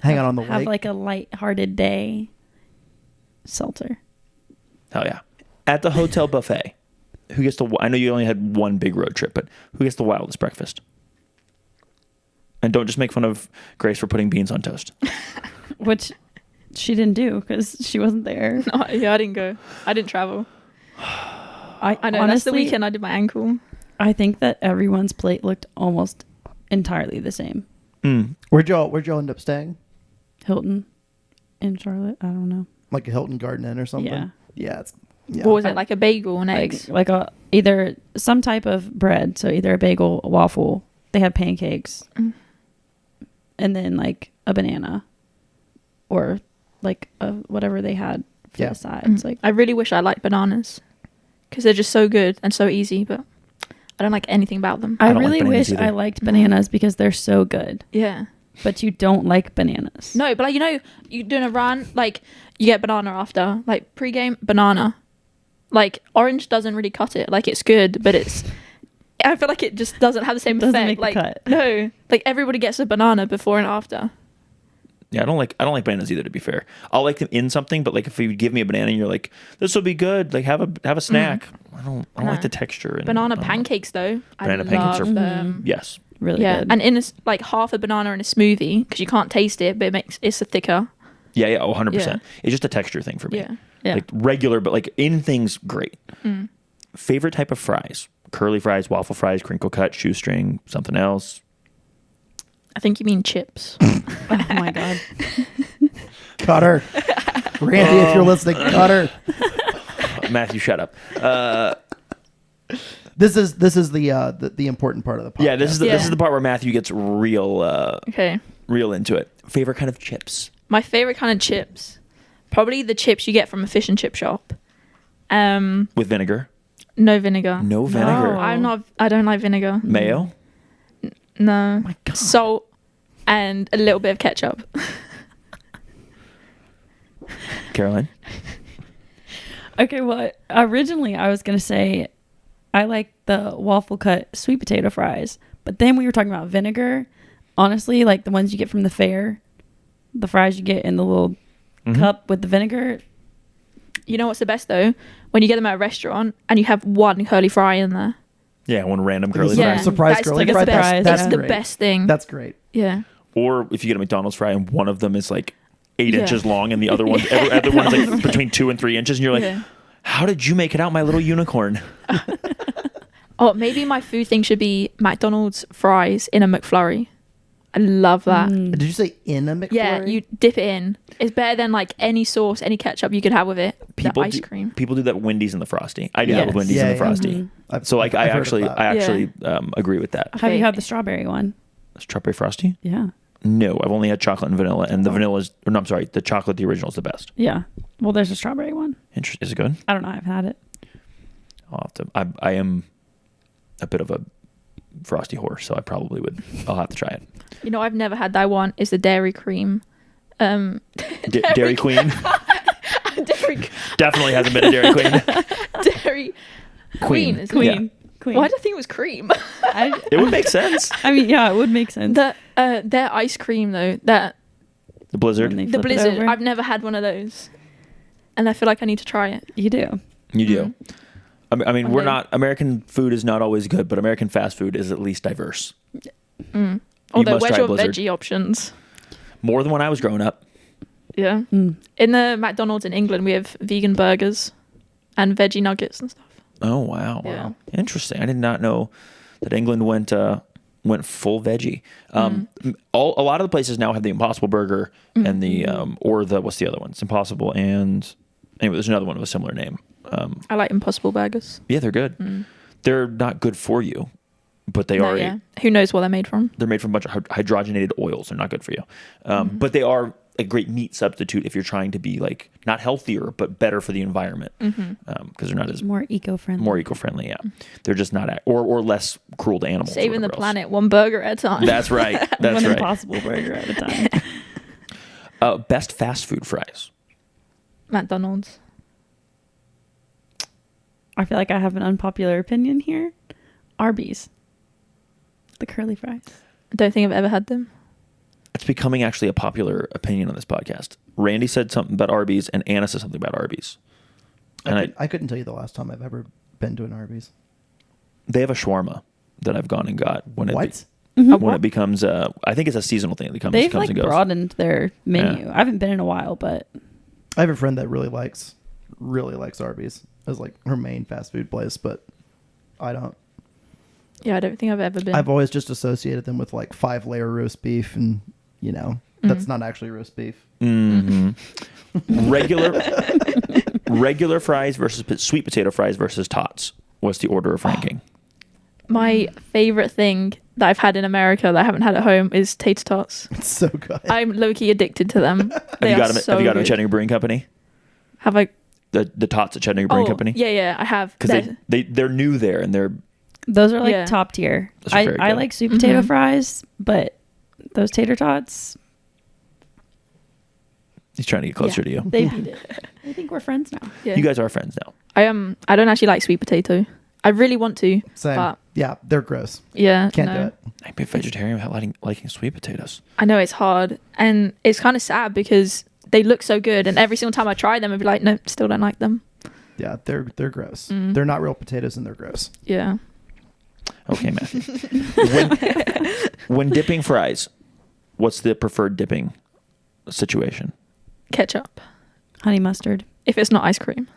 Hang out on the have lake. like a light-hearted day, seltzer. Hell yeah. At the hotel buffet, who gets I know you only had one big road trip, but who gets the wildest breakfast? And don't just make fun of Grace for putting beans on toast. Which she didn't do because she wasn't there. No, yeah, I didn't go. I didn't travel. I I know, honestly, that's the weekend I did my ankle. I think that everyone's plate looked almost entirely the same. Where'd y'all end up staying? Hilton in Charlotte. I don't know. Like a Hilton Garden Inn or something? Yeah. Yeah. Yeah. What was it, like a bagel and eggs? Like a either some type of bread, so either a bagel, a waffle. They had pancakes, and then like a banana, or like whatever they had for Yeah. the sides. Like I really wish I liked bananas because they're just so good and so easy, but I don't like anything about them. I don't like really bananas wish either. I liked bananas because they're so good. Yeah. But you don't like bananas. No, but like, you're doing a run, like you get banana after, like pre-game banana. Like orange doesn't really cut it. Like it's good, but I feel like it just doesn't have the same Doesn't effect. make the like cut. no, like everybody gets a banana before and after. Yeah, I don't like bananas either. To be fair, I'll like them in something, but like if you give me a banana and you're like, this will be good, like have a snack. I don't like the texture. And Banana I don't know. pancakes though. Banana I pancakes love are- them. Yes, Really Yeah, good. and in like half a banana in a smoothie because you can't taste it, but it's a thicker. yeah, 100%. Yeah. It's just a texture thing for me. Yeah. Yeah. Like regular, but like in things, great. Favorite type of fries: curly fries, waffle fries, crinkle cut, shoestring, something else. I think you mean chips. Oh my god. Cut her. Randy, if you're listening, cut her. Matthew, shut up. This is the important part of the podcast. Yeah, this is Yeah. the part where Matthew gets real Okay. real into it. Favorite kind of chips? My favorite kind of chips, probably the chips you get from a fish and chip shop. With vinegar, No vinegar. no vinegar, No. I don't like vinegar. mayo. No. My God. Salt and a little bit of ketchup. Caroline. Okay, well, originally I was gonna say I like the waffle cut sweet potato fries, but then we were talking about vinegar. Honestly, like the ones you get from the fair, the fries you get in the little cup with the vinegar. You know what's the best though? When you get them at a restaurant and you have one curly fry in there. Yeah, one random curly Yeah. fry. Surprise That's curly like a fry. surprise, That's yeah. It's the great. best thing. That's great. Yeah. Or if you get a McDonald's fry and one of them is like 8 Yeah. inches long and the other one, every other one's like between 2 and 3 inches, and you're like, Yeah. how did you make it out, my little unicorn? Oh, maybe my food thing should be McDonald's fries in a McFlurry. I love that. Did you say in a McFlurry? Yeah, you dip it in. It's better than like any sauce, any ketchup you could have with it. The ice cream. People do that with Wendy's and the Frosty. I do that Yes. with Wendy's Yeah, and the yeah. Frosty. I've- So like I've I heard of actually that. agree with that. Have you Okay. had the strawberry one? Strawberry Frosty? Yeah. No, I've only had chocolate and vanilla, and the vanilla is, or no, I'm sorry, the chocolate, the original is the best. Yeah. Well, there's a strawberry one. Interesting. Is it good? I don't know. I've had it. I'll have to. I am a bit of a Frosty horse, so I'll have to try it. You know, I've never had that one. Is the Dairy Cream. Dairy Queen Dairy definitely hasn't been a Dairy Queen. Dairy Queen. Is it? Yeah. Queen. Why did I think it was cream? It would make sense. I mean, yeah, it would make sense. Their ice cream though, The When Blizzard. they the flip it Blizzard. over. I've never had one of those, and I feel like I need to try it. You do. You do. I mean, One we're day. not. American food is not always good, but American fast food is at least diverse. Although, must where's try your Blizzard. veggie options? More than when I was growing up. Yeah. Mm. In the McDonald's in England, we have vegan burgers and veggie nuggets and stuff. Oh wow, Yeah. Interesting. I did not know that England went full veggie. A lot of the places now have the Impossible Burger and the or the what's the other one? It's Impossible and anyway, there's another one with a similar name. I like Impossible burgers. Yeah, they're good. They're not good for you, but they No, are. yeah. Who knows what they're made from? They're made from a bunch of hydrogenated oils. They're not good for you, but they are a great meat substitute if you're trying to be like not healthier but better for the environment because they're not as More eco-friendly. more eco-friendly. Yeah, they're just not or less cruel to animals. or Saving the whatever else. planet one burger at a time. That's right. That's One right. Impossible Burger at a time. Best fast food fries. McDonald's. I feel like I have an unpopular opinion here. Arby's. The curly fries. I don't think I've ever had them. It's becoming actually a popular opinion on this podcast. Randy said something about Arby's, and Anna said something about Arby's. And I couldn't tell you the last time I've ever been to an Arby's. they have a shawarma that I've gone and got when What? when it becomes I think it's a seasonal thing that comes They've comes like and goes. broadened their menu. Yeah. I haven't been in a while, but I have a friend that really likes Arby's as like her main fast food place, but I don't. Yeah, I don't think I've ever been. I've always just associated them with like 5-layer roast beef, and that's not actually roast beef. Regular fries versus sweet potato fries versus tots. What's the order of ranking? My favorite thing that I've had in America that I haven't had at home is tater tots. It's so good. I'm low-key addicted to them. Have you got them? Have you got them at Chattanooga Brewing Company? Have I? The tots at Chattanooga Brewing Oh, Company? yeah, I have. Because they're new there and they're those are like Yeah. top tier. Those are I very I good. like sweet potato fries, but those tater tots, he's trying to get closer Yeah. to you. they beat it. I think we're friends now. Yeah. You guys are friends now. I don't actually like sweet potato. I really want to, Same. but Yeah, they're gross. yeah, Can't no. do it. I'd be a vegetarian without liking sweet potatoes. I know it's hard, and it's kind of sad because they look so good, and every single time I try them, I'd be like, no, still don't like them. Yeah, they're gross. They're not real potatoes, and they're gross. Yeah. Okay, Matthew. when dipping fries, what's the preferred dipping situation? Ketchup. Honey mustard. If it's not ice cream.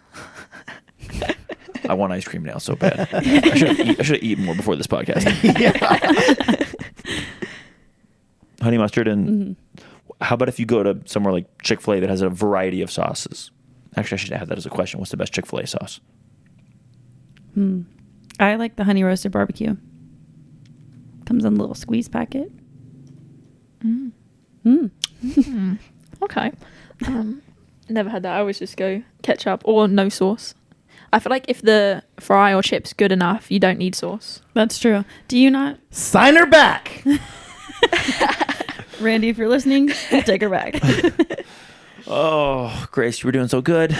I want ice cream now so bad. I should have eaten more before this podcast. Honey mustard and how about if you go to somewhere like Chick-fil-A that has a variety of sauces? Actually, I should have that as a question. What's the best Chick-fil-A sauce? I like the honey roasted barbecue. Comes in a little squeeze packet. Okay. Never had that. I always just go ketchup or no sauce. I feel like if the fry or chip's good enough, you don't need sauce. That's true. Do you not, Sign her back. Randy? If you're listening, we'll take her back. Oh, Grace, you were doing so good.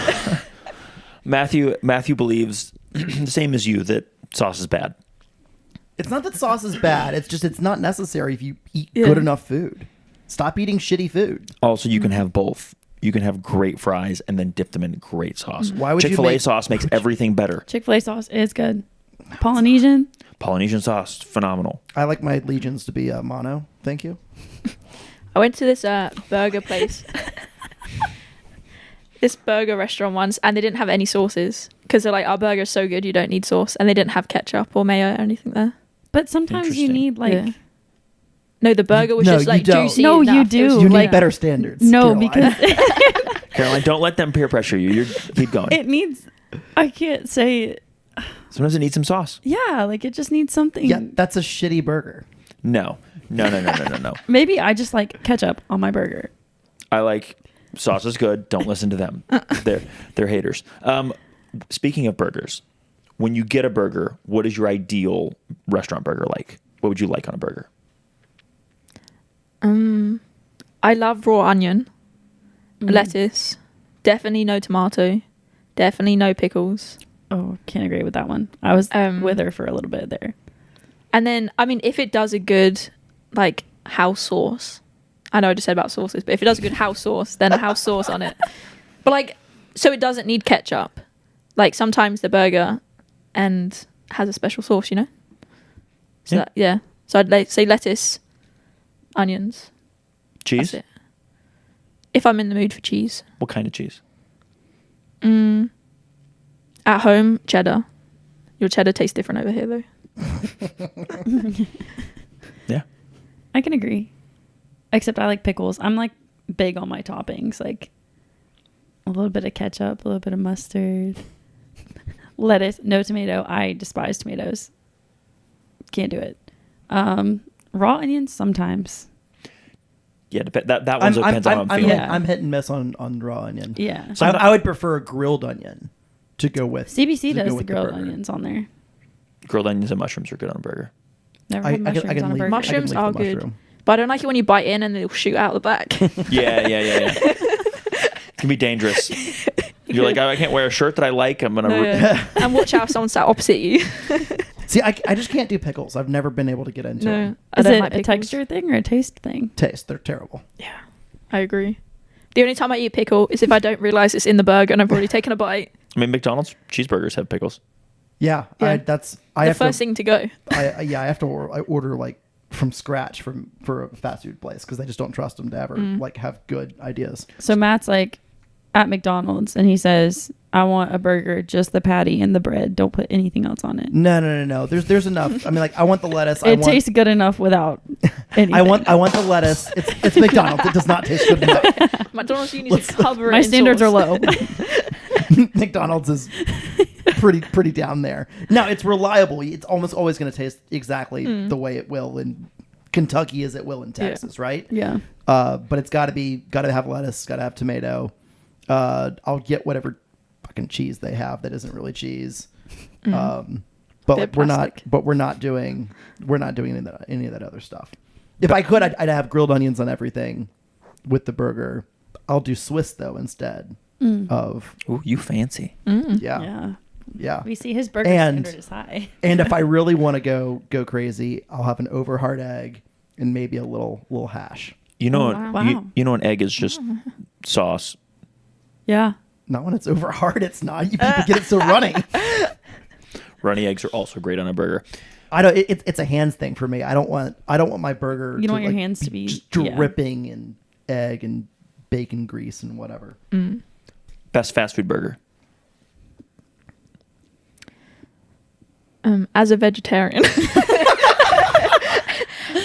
Matthew believes the same as you that sauce is bad. It's not that sauce is bad. It's just it's not necessary if you eat Yeah. good enough food. Stop eating shitty food. Also, you can have both. You can have great fries and then dip them in great sauce. Why would you Chick-fil-A make- sauce makes everything better. Chick-fil-A sauce is good. Polynesian. Polynesian sauce, phenomenal. I like my legions to be mono. Thank you. I went to this burger place. This burger restaurant once, and they didn't have any sauces because they're like, our burger's so good, you don't need sauce. And they didn't have ketchup or mayo or anything there. But sometimes you Interesting. need like Yeah. No, the burger was No, just you like don't. juicy. No, you enough. It do. was- You Like- need better standards. no, Caroline. because Caroline, don't let them peer pressure you. You're keep going. it needs. I can't say. Sometimes it needs some sauce. Yeah, like it just needs something. yeah, that's a shitty burger. No. Maybe I just like ketchup on my burger. I like sauce is good. Don't listen to them. They're haters. Speaking of burgers, when you get a burger, what is your ideal restaurant burger like? What would you like on a burger? I love raw onion, lettuce, definitely no tomato, definitely no pickles. Oh, can't agree with that one. I was with her for a little bit there. And then, I mean, if it does a good, like, house sauce, I know I just said about sauces, but if it does a good house sauce, then a house sauce on it. But, like, so it doesn't need ketchup. Like, sometimes the burger and has a special sauce, you know? So, Yeah. So I'd say lettuce, onions. Cheese? That's it. If I'm in the mood for cheese. What kind of cheese? At home, cheddar. Your cheddar tastes different over here, though. Yeah. I can agree. Except I like pickles. I'm like big on my toppings. Like a little bit of ketchup, a little bit of mustard, lettuce, no tomato. I despise tomatoes. Can't do it. Raw onions sometimes. Yeah, that one depends on how I'm feeling. I'm hit and miss on raw onion. Yeah. So I would prefer a grilled onion to go with. CBC to does go the with grilled burger. onions on there. Grilled onions and mushrooms are good on a burger. Never I had mushrooms can on a leave- burger. Mushrooms I can leave are the good. mushroom. But I don't like it when you bite in and they'll shoot out the back. Yeah. It can be dangerous. You're like, I can't wear a shirt that I like. I'm going to... And watch out if someone sat opposite you. See, I just can't do pickles. I've never been able to get into them. I Is don't it like a pickles. texture thing or a taste thing? Taste, they're terrible. Yeah, I agree. The only time I eat pickle is if I don't realize it's in the burger and I've already taken a bite. I mean, McDonald's cheeseburgers have pickles. Yeah, Yeah. I The have first to, thing to go. I have to order like from scratch for a fast food place because I just don't trust them to ever like have good ideas. So Matt's like at McDonald's and he says, I want a burger, just the patty and the bread. Don't put anything else on it. No. There's enough. I mean, like I want the lettuce. It tastes good enough without anything. I want the lettuce. It's McDonald's. It does not taste good enough. McDonald's, you need to cover it. My in standards sauce. are low. McDonald's is pretty down there. Now it's reliable. It's almost always going to taste exactly the way it will in Kentucky as it will in Texas, right? Yeah. But it's got to have lettuce, got to have tomato. I'll get whatever fucking cheese they have that isn't really cheese. But They're like, we're plastic. not doing any of that other stuff. If I could, I'd have grilled onions on everything with the burger. I'll do Swiss though instead of Ooh, you fancy. yeah. We see his burger And- standard is high. And if I really want to go crazy, I'll have an over hard egg and maybe a little hash. You know, Oh, wow. you know, an egg is just sauce. Yeah. Not when it's over hard. It's not. You people get it so runny. Runny eggs are also great on a burger. I don't. It's a hands thing for me. I don't want my burger. You don't want your like, hands to be just yeah. dripping in egg and bacon grease and whatever. Best fast food burger. As a vegetarian,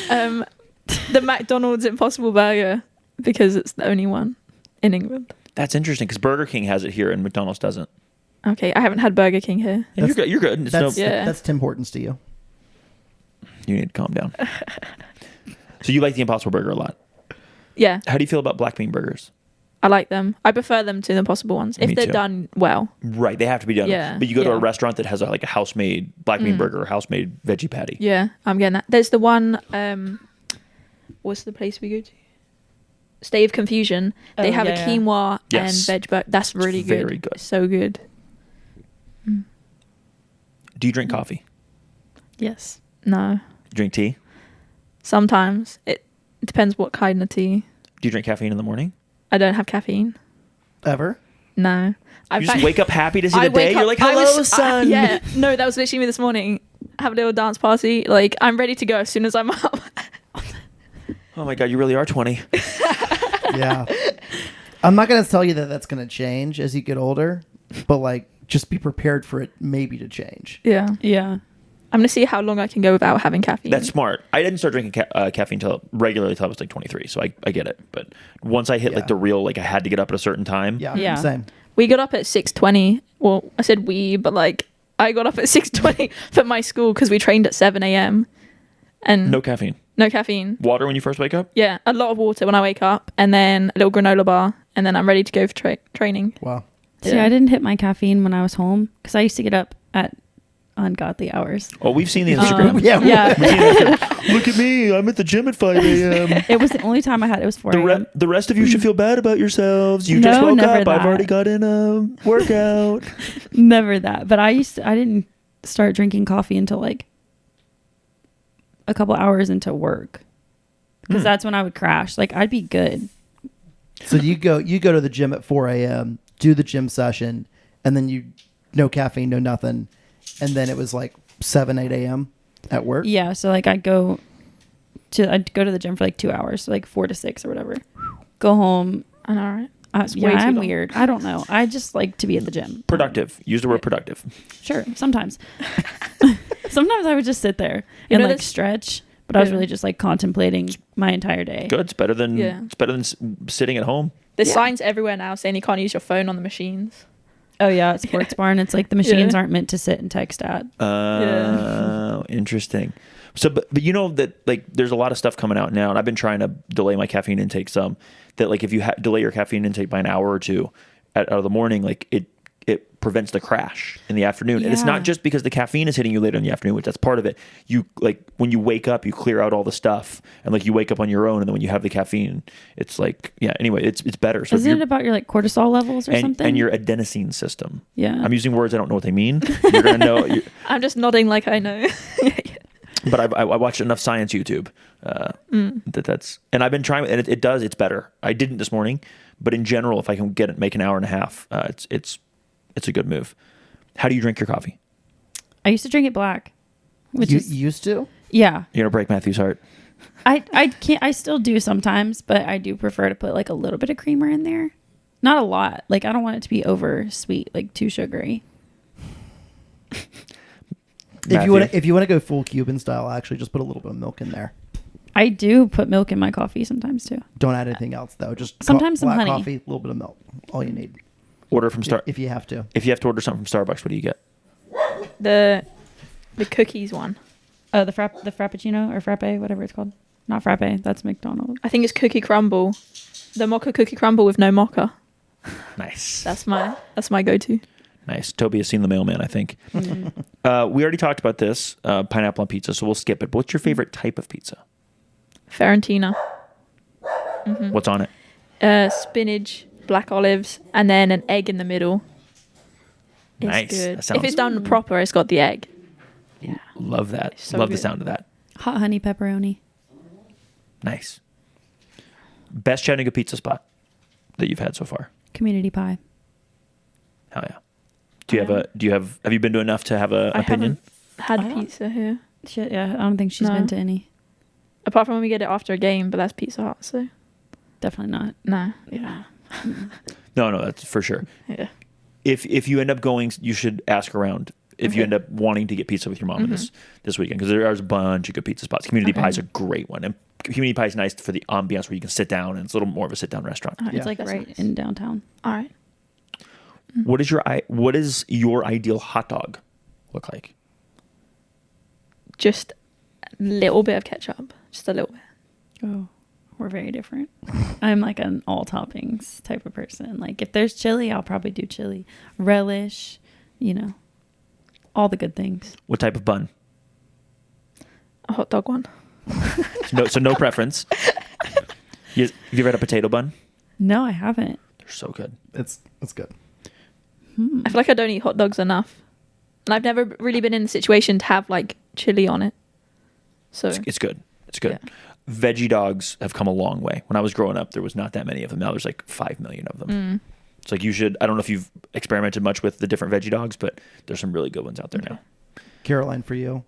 the McDonald's Impossible Burger because it's the only one in England. That's interesting because Burger King has it here and McDonald's doesn't. Okay, I haven't had Burger King here. And you're good. You're good. It's That's Yeah. that's Tim Hortons to you. You need to calm down. So you like the Impossible Burger a lot. Yeah, How do you feel about black bean burgers? I like them. I prefer them to the Impossible ones if Me they're too. done well. Right, they have to be done. Yeah, But you go to a yeah. restaurant that has like a house-made black bean burger or house-made veggie patty. Yeah, I'm getting that. There's the one. What's the place we go to? Stay of Confusion. They Oh, have yeah, a yeah. quinoa Yes. and veg burger. That's really good. very good. So good. Do you drink coffee? Yes. No, You drink tea? sometimes it depends what kind of tea. Do you drink caffeine in the morning? I don't have caffeine. Ever? No. You just wake up happy to see I the day. wake You're up- like, I hello, was- sun. yeah. No, that was literally me this morning. Have a little dance party. Like, I'm ready to go as soon as I'm up. Oh my god, you really are 20. Yeah. I'm not gonna tell you that that's gonna change as you get older, but like just be prepared for it maybe to change. Yeah. Yeah. I'm going to see how long I can go without having caffeine. That's smart. I didn't start drinking caffeine regularly till I was like 23, so I get it. But once I hit like Yeah. the real, like I had to get up at a certain time. Yeah. Yeah. Same. We got up at 6:20. Well, I said we, but like I got up at 6:20 for my school because we trained at 7 a.m. and No caffeine. no caffeine. Water when you first wake up? Yeah, a lot of water when I wake up, and then a little granola bar, and then I'm ready to go for training. Wow. See, Yeah. I didn't hit my caffeine when I was home because I used to get up at ungodly hours. Oh, we've seen the Instagram. Yeah. Yeah. Look at me. I'm at the gym at 5 a.m. It was the only time I had. It was 4 The, a.m. the rest of you should feel bad about yourselves. You No, just woke never up. I've that. already got in a workout. Never that. But I didn't start drinking coffee until like a couple hours into work. Because that's when I would crash. Like I'd be good. So you go to the gym at 4 a.m., do the gym session, and then no caffeine, no nothing. And then it was like 7, 8 a.m. at work. Yeah. So like I'd go to the gym for like 2 hours. So like 4 to 6 or whatever. Go home. I know, right? Yeah, way too I'm long. weird. I don't know. I just like to be at the gym. Productive. Use the word productive. Sure. Sometimes. Sometimes I would just sit there You and know like this- stretch. But I was Yeah. really just like contemplating my entire day. Good. It's better than Yeah. sitting at home. There's Yeah. signs everywhere now saying you can't use your phone on the machines. Oh yeah, at Sports Barn. It's like the machines aren't meant to sit and text at. Interesting. So, but you know that like there's a lot of stuff coming out now, and I've been trying to delay my caffeine intake some. That like if you delay your caffeine intake by an hour or two out of the morning, like it prevents the crash in the afternoon. And it's Yeah. not just because the caffeine is hitting you later in the afternoon, which that's part of it. You like when you wake up, you clear out all the stuff, and like you wake up on your own, and then when you have the caffeine, it's like anyway, it's better. So if Isn't you're- it about your like cortisol levels or something? and your adenosine system. Yeah. I'm using words I don't know what they mean. You're gonna know. I'm just nodding like I know. But I watched enough science YouTube that's and I've been trying and it's better. I didn't this morning, but in general, if I can make an hour and a half, it's a good move. How do you drink your coffee? I used to drink it black, which You is used to? yeah. You're gonna break Matthew's heart. I can't. I still do sometimes, but I do prefer to put like a little bit of creamer in there, not a lot. Like I don't want it to be over sweet, like too sugary. If you Matthew? want to go full Cuban style, actually just put a little bit of milk in there. I do put milk in my coffee sometimes too. Don't add anything else though. Just Sometimes some black honey. coffee, a little bit of milk. All you need. Order from Star. If you have to. If you have to order something from Starbucks, what do you get? the cookies one. Oh, the frappuccino or frappe, whatever it's called. Not frappe. That's McDonald's. I think it's cookie crumble. The mocha cookie crumble with no mocha. Nice. That's my go-to. Nice. Toby has seen The Mailman, I think. We already talked about this pineapple on pizza, so we'll skip it. But what's your favorite type of pizza? Fiorentina. What's on it? Spinach, black olives, and then an egg in the middle. It's Nice. good. That sounds- If it's done proper, it's got the egg. Yeah. Love that. So Love the good. sound of that. Hot honey pepperoni. Nice. Best Chattanooga pizza spot that you've had so far? Community pie. Hell yeah. Have you been to enough to have an I opinion? haven't I had don't- pizza here. Shit, yeah. I don't think she's No. been to any. Apart from when we get it after a game, but that's Pizza Hut, so Definitely not. no. Yeah. No, that's for sure. Yeah. If you end up going, you should ask around. If you Okay. end up wanting to get pizza with your mom this weekend, because there's a bunch of good pizza spots. Community Okay. Pie is a great one, and Community Pie is nice for the ambiance where you can sit down, and it's a little more of a sit down restaurant. Alright, It's like that's right nice. in downtown. All right. What is your ideal hot dog look like? Just a little bit of ketchup. Just a little bit. Oh, we're very different. I'm like an all toppings type of person. Like if there's chili, I'll probably do chili, relish, all the good things. What type of bun? A hot dog one. So no preference. Have you ever had a potato bun? No, I haven't. They're so good. It's good. I feel like I don't eat hot dogs enough. And I've never really been in the situation to have like chili on it. So It's good. It's good. Yeah. Veggie dogs have come a long way. When I was growing up, there was not that many of them. Now there's like 5 million of them. It's like I don't know if you've experimented much with the different veggie dogs, but there's some really good ones out there now. Caroline, for you.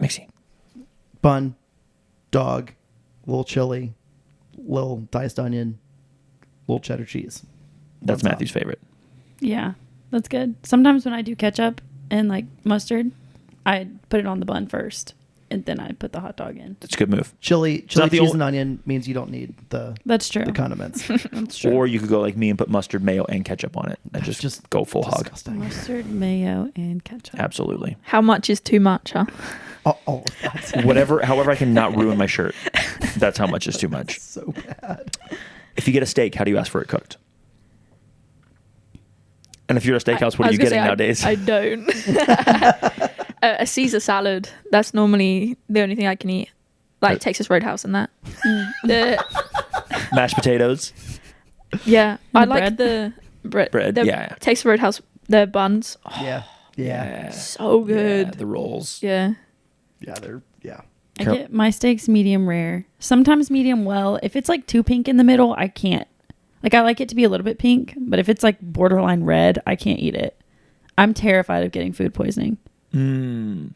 Mixie. Bun, dog, little chili, little diced onion, little cheddar cheese. That's What's Matthew's favorite. Yeah, that's good. Sometimes when I do ketchup and like mustard, I put it on the bun first, and then I put the hot dog in. That's a good move. Chili, not the cheese, only- and onion means you don't need the That's true. condiments. That's true. Or you could go like me and put mustard, mayo, and ketchup on it, and just go full hog. Disgusting. Mustard, mayo, and ketchup. Absolutely. how much is too much, huh? All of that. However I can not ruin my shirt. That's how much is too much. So bad. If you get a steak, how do you ask for it cooked? And if you're a steakhouse, what I are you was gonna getting say, nowadays? I don't. A Caesar salad. That's normally the only thing I can eat. Like Texas Roadhouse and that. The, Mashed potatoes. yeah, I the like bread? the Bread, The yeah. Texas Roadhouse. The buns. Oh, Yeah. so good. Yeah, the rolls. Yeah. Yeah, they're yeah. I get my steaks medium rare. Sometimes medium well. If it's like too pink in the middle, I can't. Like, I like it to be a little bit pink, but if it's like borderline red, I can't eat it. I'm terrified of getting food poisoning. The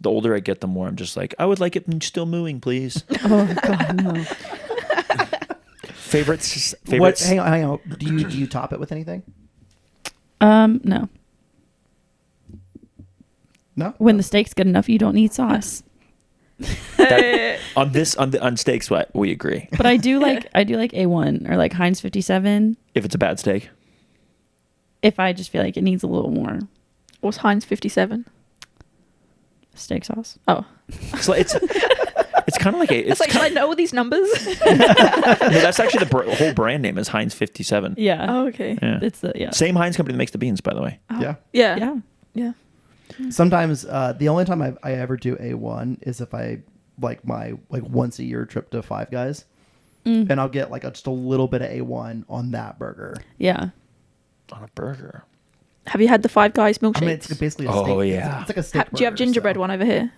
older I get, the more I'm just like, I would like it still mooing, please. Oh God, no. Favorites? What? Hang on. Do you top it with anything? No. No. When the steak's good enough, you don't need sauce. On steaks, what we agree. But I do like A1 or like Heinz 57 If it's a bad steak, if I just feel like it needs a little more What's Heinz 57? steak sauce. Oh, so it's kind of like it's like, should I know all these numbers? no, that's actually the whole brand name is Heinz 57. Yeah. Oh, okay. Yeah. It's the yeah. Same Heinz company that makes the beans, by the way. Oh. Yeah. Yeah. Yeah. Yeah. Sometimes the only time I ever do A1 is if I like my once a year trip to Five Guys, and I'll get like just a little bit of A1 on that burger. Yeah. On a burger. Have you had the Five Guys milkshakes? I mean, it's basically a steak. Oh, yeah. It's like a steak. Do you have burger, gingerbread so. one over here?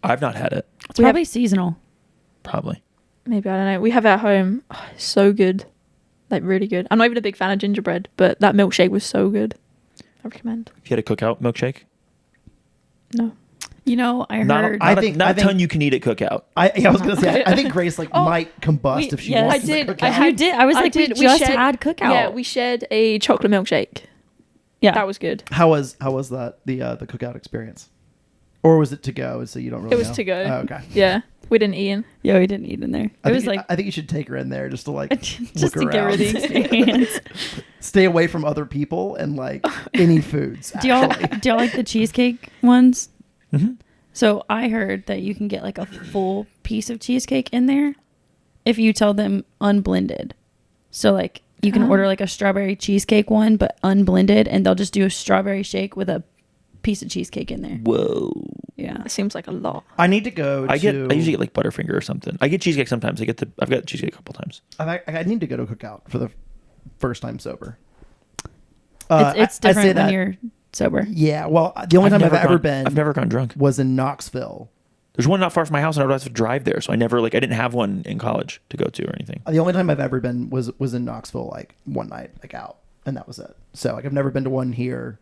I've not had it. It's We have- probably seasonal. Probably. Maybe, I don't know. We have it at home. Oh, it's so good. Like, really good. I'm not even a big fan of gingerbread, but that milkshake was so good. I recommend. If you had a cookout milkshake, No. You know, I not, heard. I not, think- not I a think- ton you can eat at cookout. I was gonna say I think Grace might combust if she yes. wants I did. to cook I out. had- You did. I was like, we just had cookout. Yeah, we shared a chocolate milkshake. Yeah. That was good. How was that the cookout experience, or was it to go? So you don't really. It was know? to go. Oh, okay. Yeah. We didn't eat in. Yeah, we didn't eat in there. I It was think, like I think you should take her in there just to like just look to get her around. the experience. Stay away from other people and like any foods. do y'all actually. do y'all like the cheesecake ones? Mm-hmm. So I heard that you can get like a full piece of cheesecake in there if you tell them unblended. So like you can order like a strawberry cheesecake one, but unblended, and they'll just do a strawberry shake with a piece of cheesecake in there. Whoa. Yeah. It seems like a lot. I need to go. I usually get like Butterfinger or something. I get cheesecake sometimes. I've got cheesecake a couple times. I need to go to a cookout for the first time sober. It's I say different when that- you're sober. Yeah, well, the only time I've ever been I've never gone drunk. was in Knoxville. There's one not far from my house, and I would have to drive there. So I didn't have one in college to go to or anything. The only time I've ever been was in Knoxville, like one night, like out, and that was it. So like I've never been to one here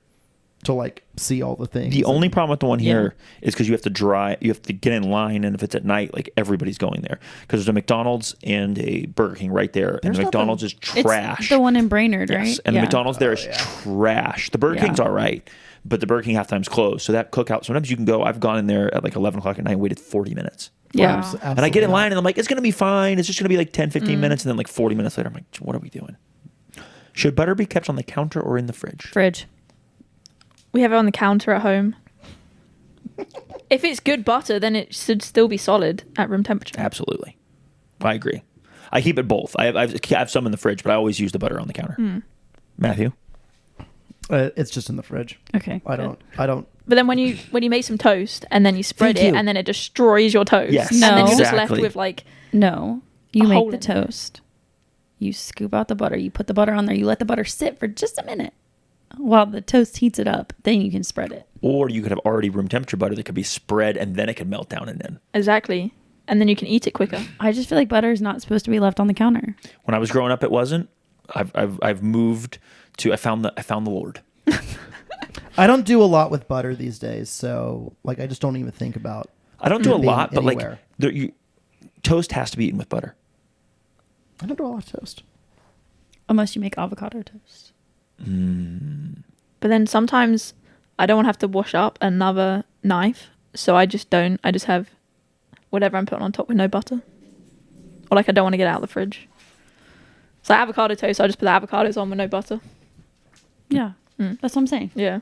to like see all the things. The only problem with the one here Yeah. is because you have to drive, you have to get in line, and if it's at night, like everybody's going there because there's a McDonald's and a Burger King right there, and the McDonald's is trash. It's the one in Brainerd, Yes, right? and Yeah. the McDonald's there is trash. The Burger Yeah. King's all right, but the Burger King half time's closed. So that cookout, sometimes you can go. I've gone in there at like 11 o'clock at night and waited 40 minutes. Yeah. Wow. And I get in Absolutely line and I'm like, it's going to be fine. It's just going to be like 10, 15 minutes. And then like 40 minutes later, I'm like, what are we doing? Should butter be kept on the counter or in the fridge? Fridge. We have it on the counter at home. If it's good butter, then it should still be solid at room temperature. Absolutely. I agree. I keep it both. I have some in the fridge, but I always use the butter on the counter. Matthew? It's just in the fridge. Okay. I good. don't. But then when you make some toast and then you spread Thank it you. and then it destroys your toast. Yes. And then No. you're just left Exactly. with like No. You A make hole the in it. toast. You scoop out the butter. You put the butter on there. You let the butter sit for just a minute while the toast heats it up. Then you can spread it. Or you could have already room temperature butter that could be spread and then it could melt down and in. exactly. And then you can eat it quicker. I just feel like butter is not supposed to be left on the counter. When I was growing up, it wasn't. I've moved to. I found the Lord. I don't do a lot with butter these days, so like I just don't even think about. I don't do a being lot, but anywhere. like toast has to be eaten with butter. I don't do a lot of toast. Unless you make avocado toast. But then sometimes I don't want to have to wash up another knife. So I just don't. I just have whatever I'm putting on top with no butter. Or like I don't want to get it out of the fridge. So avocado toast, I just put the avocados on with no butter. Yeah. That's what I'm saying. Yeah.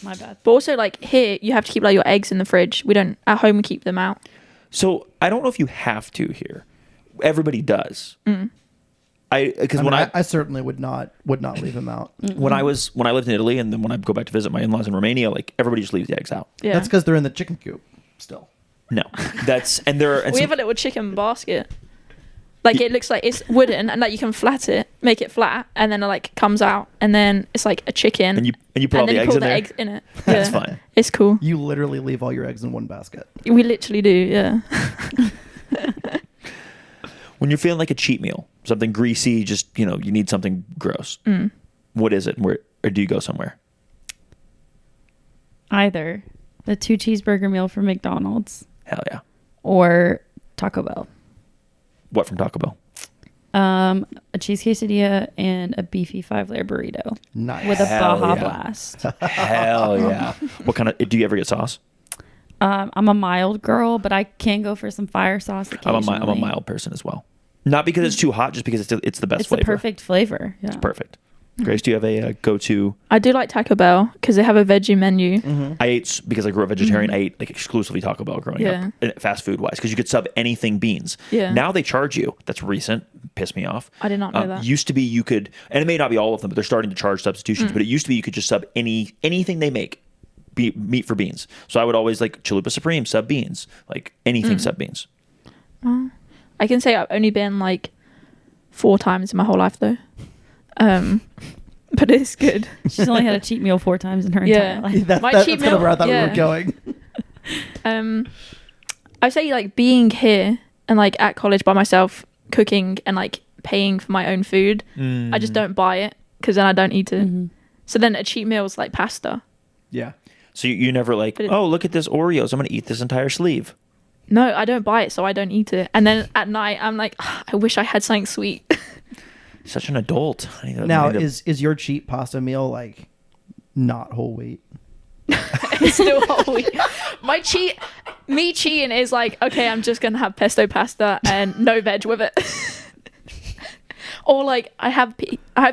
My bad. But also like here, you have to keep like your eggs in the fridge. We don't, at home we keep them out. So I don't know if you have to here. Everybody does. I Because when I certainly would not leave him out. when I lived in Italy, and then when I go back to visit my in-laws in Romania, like everybody just leaves the eggs out. Yeah. That's because they're in the chicken coop still. No, that's and there are and we some- have a little chicken basket. Like it looks like it's wooden, and like you can flat it, make it flat, and then it like comes out, and then it's like a chicken. and you put all and the then eggs you in put the there. eggs in it. That's Yeah. fine. It's cool. You literally leave all your eggs in one basket. We literally do. Yeah. When you're feeling like a cheat meal, something greasy, just you need something gross. What is it? Or do you go somewhere? Either the 2 cheeseburger meal from McDonald's Hell yeah! or Taco Bell. What from Taco Bell? A cheese quesadilla and a beefy 5-layer burrito Nice. with a Hell Baja yeah. Blast. Hell yeah! What kind of? Do you ever get sauce? I'm a mild girl, but I can go for some fire sauce I'm occasionally. a mild person as well. Not because it's too hot, just because it's the best It's flavor. the perfect flavor. Yeah. It's perfect. Grace, do you have a go-to? I do like Taco Bell because they have a veggie menu. I ate because I grew up vegetarian. I ate like exclusively Taco Bell growing Yeah. up, fast food wise, because you could sub anything beans. Yeah. Now they charge you. That's recent. Pissed me off. I did not know that. Used to be you could, and it may not be all of them, but they're starting to charge substitutions. But it used to be you could just sub anything they make, meat for beans. So I would always like Chalupa Supreme sub beans, like anything sub beans. I can say I've only been like 4 times in my whole life though. But it's good. She's only had a cheat meal 4 times in her Yeah. entire life. My That's cheat kind of meal- where I thought yeah. we were going. I say like being here and like at college by myself, cooking and like paying for my own food. I just don't buy it because then I don't eat it. Mm-hmm. So then a cheat meal is like pasta. Yeah. So you never like, But it- oh, look at this Oreos. I'm going to eat this entire sleeve. No, I don't buy it, so I don't eat it. And then at night, I'm like, I wish I had something sweet. Such an adult. Now, is your cheat pasta meal like not whole wheat? It's still whole wheat. Me cheating is like, okay, I'm just gonna have pesto pasta and no veg with it. Or like I have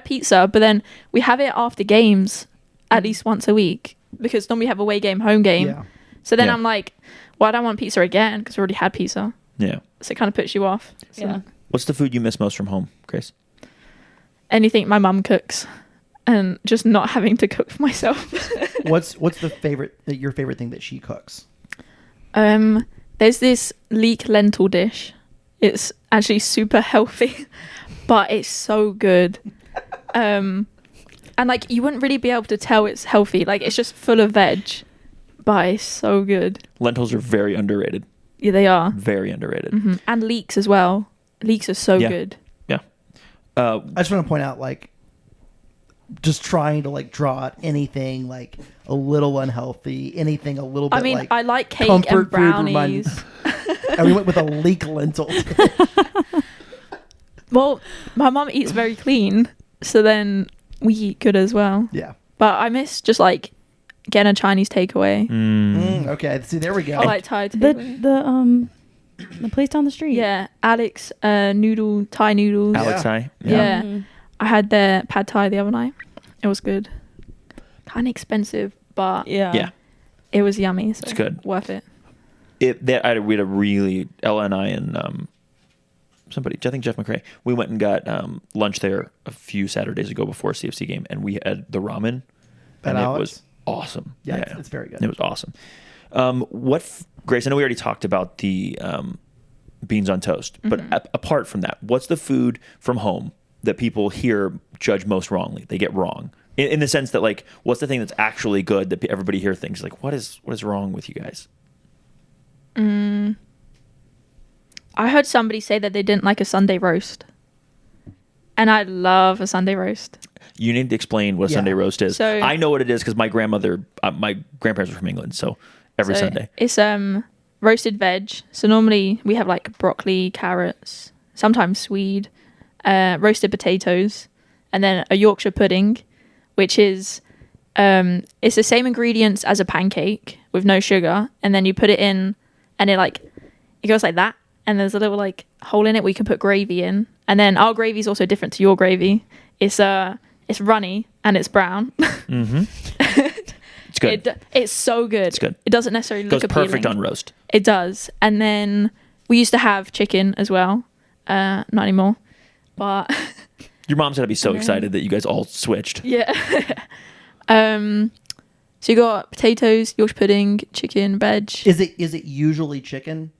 pizza, but then we have it after games at least once a week because normally we have away game, home game. Yeah. So then Yeah. I'm like, well, I don't want pizza again because we already had pizza. Yeah. So it kind of puts you off. So Yeah. What's the food you miss most from home, Grace? anything my mum cooks and just not having to cook for myself. What's your favorite thing that she cooks? There's this leek lentil dish. It's actually super healthy, but it's so good. And like you wouldn't really be able to tell it's healthy. Like it's just full of veg, but it's so good. Lentils are very underrated. Yeah, they are. Very underrated. And leeks as well. Leeks are so Yeah. good. Yeah. I just want to point out, like, just trying to like draw out anything like a little unhealthy, anything a little bit. I mean, like, I like cake comfort and food brownies. and we went with a leek lentil. Well, my mum eats very clean, so then we eat good as well. Yeah. But I miss just like getting a Chinese takeaway. Okay. See, there we go. I like Thai The takeaway. the place down the street. Yeah, Alex Thai noodles. Alex, Yeah. I. Yeah. Mhm. I had their pad thai the other night. It was good. Kind of expensive, but Yeah. Yeah. it was yummy. So It's good. Worth it. We had a really, Ella and I and somebody, I think Jeff McRae, we went and got lunch there a few Saturdays ago before a CFC game, and we had the ramen, At and Alex? it was awesome. Yeah, it's very good. It was awesome. Grace, I know we already talked about the beans on toast, but apart from that, what's the food from home that people here judge most wrongly? They get wrong in the sense that, like, what's the thing that's actually good that everybody here thinks like, what is wrong with you guys? I heard somebody say that they didn't like a Sunday roast. And I love a Sunday roast. You need to explain what a Yeah. Sunday roast is. So- I know what it is because my grandparents were from England, so every So Sunday. It's roasted veg. So normally we have like broccoli, carrots, sometimes swede, roasted potatoes, and then a Yorkshire pudding, which is it's the same ingredients as a pancake with no sugar, and then you put it in, and it goes like that, and there's a little like hole in it where you can put gravy in, and then our gravy is also different to your gravy. It's runny and it's brown. It's good. It's so good. It's good. It doesn't necessarily Goes look appealing. perfect on roast. It does. And then we used to have chicken as well. Not anymore. But Your mom's got to be so And then- excited that you guys all switched. Yeah. So you got potatoes, Yorkshire pudding, chicken, veg. Is it usually chicken?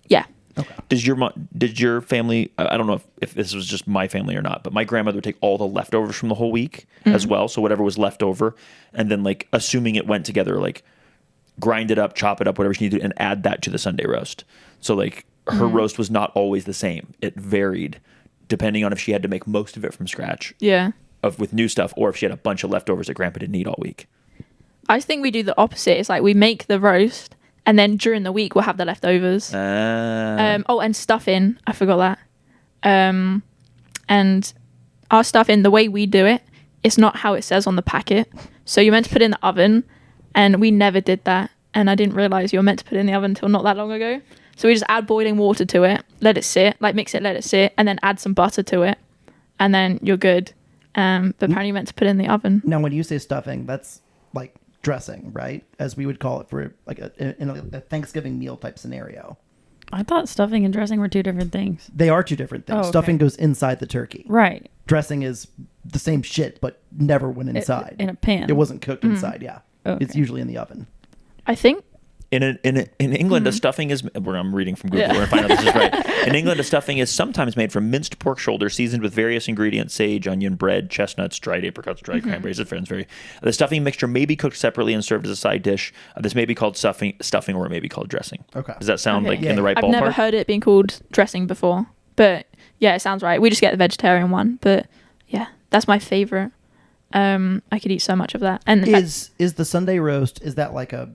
Yeah. Okay. Did your family, I don't know if this was just my family or not, but my grandmother would take all the leftovers from the whole week as well. So whatever was left over, and then like assuming it went together, like grind it up, chop it up, whatever she needed, and add that to the Sunday roast. So like her roast was not always the same. It varied depending on if she had to make most of it from scratch Yeah. with new stuff, or if she had a bunch of leftovers that grandpa didn't eat all week. I think we do the opposite. It's like we make the roast, and then during the week we'll have the leftovers. And stuffing. I forgot that. And our stuffing, the way we do it, it's not how it says on the packet. So you're meant to put it in the oven, and we never did that. And I didn't realize you were meant to put it in the oven until not that long ago. So we just add boiling water to it, let it sit, like mix it, let it sit, and then add some butter to it, and then you're good. But apparently you're meant to put it in the oven. Now, when you say stuffing, that's like dressing, right? As we would call it for like in a Thanksgiving meal type scenario. I thought stuffing and dressing were two different things. They are two different things. Oh, okay. Stuffing goes inside the turkey. Right. Dressing is the same shit, but never went inside. In a pan. It wasn't cooked inside. Yeah, Okay. it's usually in the oven. I think. In England, a stuffing is. Where I'm reading from Google, Yeah. where I find out this is right. In England, a stuffing is sometimes made from minced pork shoulder, seasoned with various ingredients: sage, onion, bread, chestnuts, dried apricots, dried cranberries. It friends very. The stuffing mixture may be cooked separately and served as a side dish. This may be called stuffing, or it may be called dressing. Okay. Does that sound Okay. like in the right I've ballpark? never heard it being called dressing before, but yeah, it sounds right. We just get the vegetarian one, but yeah, that's my favorite. I could eat so much of that. And in fact, Is the Sunday roast, is that like a,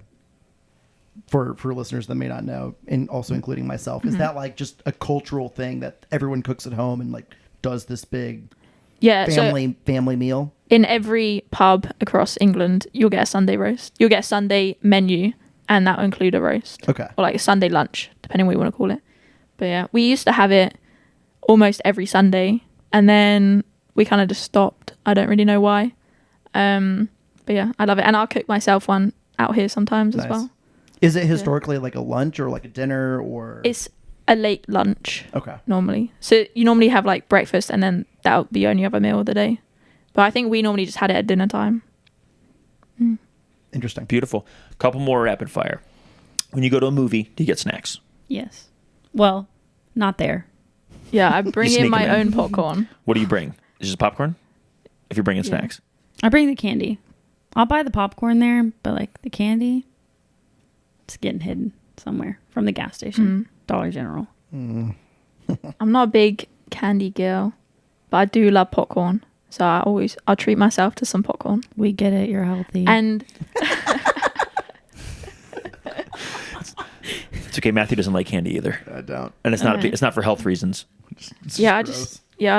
for listeners that may not know, and also including myself, is that like just a cultural thing that everyone cooks at home and like does this big yeah, so family meal? in every pub across England, you'll get a Sunday roast. You'll get a Sunday menu, and that will include a roast. Okay. Or like a Sunday lunch, depending what you want to call it. But yeah, we used to have it almost every Sunday, and then we kind of just stopped. I don't really know why. But yeah, I love it. And I'll cook myself one out here sometimes as Nice. well. Is it historically like a lunch or like a dinner or? It's a late lunch Okay. normally. So you normally have like breakfast, and then that'll be your only other meal of the day. But I think we normally just had it at dinner time. Interesting. Beautiful. Couple more rapid fire. When you go to a movie, do you get snacks? Yes. Well, not there. Yeah, I bring sneak in my 'em in. own popcorn. What do you bring? Is it just popcorn? If you're bringing Yeah. snacks. I bring the candy. I'll buy the popcorn there, but like the candy, it's getting hidden somewhere from the gas station, Dollar General. I'm not a big candy girl, but I do love popcorn. So I'll treat myself to some popcorn. We get it. You're healthy. And It's okay. Matthew doesn't like candy either, I don't. and it's not. Okay. It's not for health reasons. yeah, I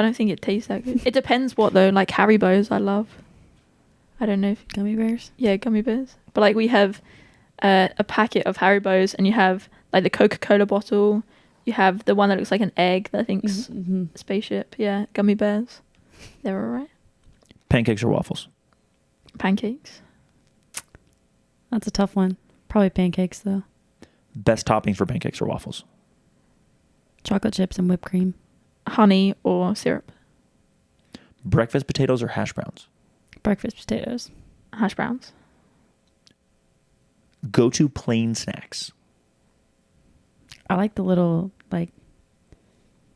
don't think it tastes that good. It depends what though. Like Haribo's, I love. I don't know if Gummy bears. yeah, gummy bears. But like we have a packet of Haribo's, and you have like the Coca-Cola bottle. You have the one that looks like an egg that I think's Mm-hmm. a spaceship. Yeah, gummy bears. They're alright. Pancakes or waffles? Pancakes. That's a tough one. Probably pancakes though. Best toppings for pancakes or waffles? Chocolate chips and whipped cream. Honey or syrup. Breakfast potatoes or hash browns? Breakfast potatoes. Hash browns. Go to plain snacks. I like the little like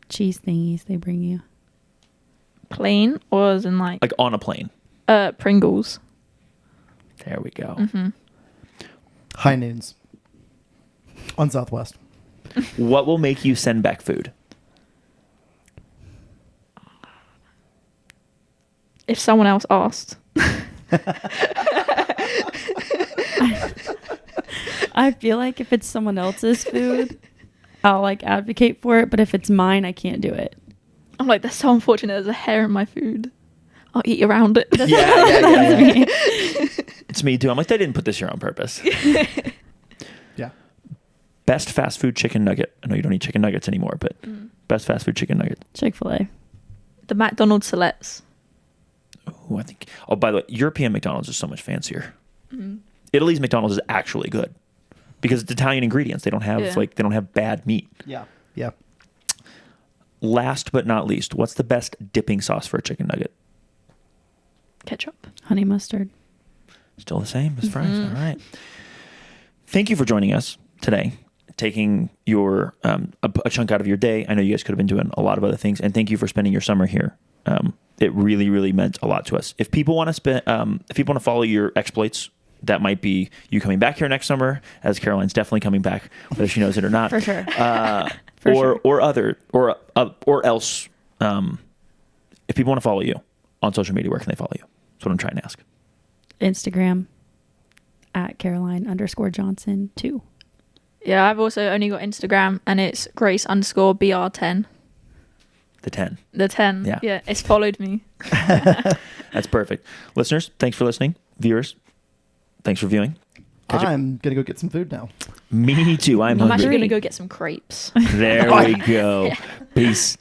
cheese thingies they bring you. Plain or as in like Like on a plane. Pringles. There we go. Mm-hmm. High noons on Southwest. What will make you send back food? If someone else asked. I feel like if it's someone else's food, I'll like advocate for it, but if it's mine, I can't do it. I'm like, that's so unfortunate. There's a hair in my food. I'll eat around it. Yeah. It's me too. I'm like, they didn't put this here on purpose. Yeah. Best fast food chicken nugget. I know you don't eat chicken nuggets anymore, but best fast food chicken nugget. Chick-fil-A. The McDonald's Selects. Oh, I think. Oh, by the way, European McDonald's is so much fancier. Italy's McDonald's is actually good because it's Italian ingredients. They don't have Yeah. they don't have bad meat. Yeah. Yeah. last but not least, what's the best dipping sauce for a chicken nugget? Ketchup. Honey mustard. Still the same as fries. All right. Thank you for joining us today, taking your a chunk out of your day. I know you guys could have been doing a lot of other things, and thank you for spending your summer here. It really, really meant a lot to us. If people want to follow your exploits, that might be you coming back here next summer, as Caroline's definitely coming back, whether she knows it or not. For sure. Or else, if people want to follow you on social media, where can they follow you? That's what I'm trying to ask. Instagram at Caroline_Johnson 2. Yeah, I've also only got Instagram, and it's Grace_BR10. The 10. The 10. Yeah. Yeah, it's followed me. That's perfect. Listeners, thanks for listening. Viewers, thanks for viewing. I'm going to go get some food now. Me too. I'm I'm hungry. actually going to go get some crepes. There we go. Peace.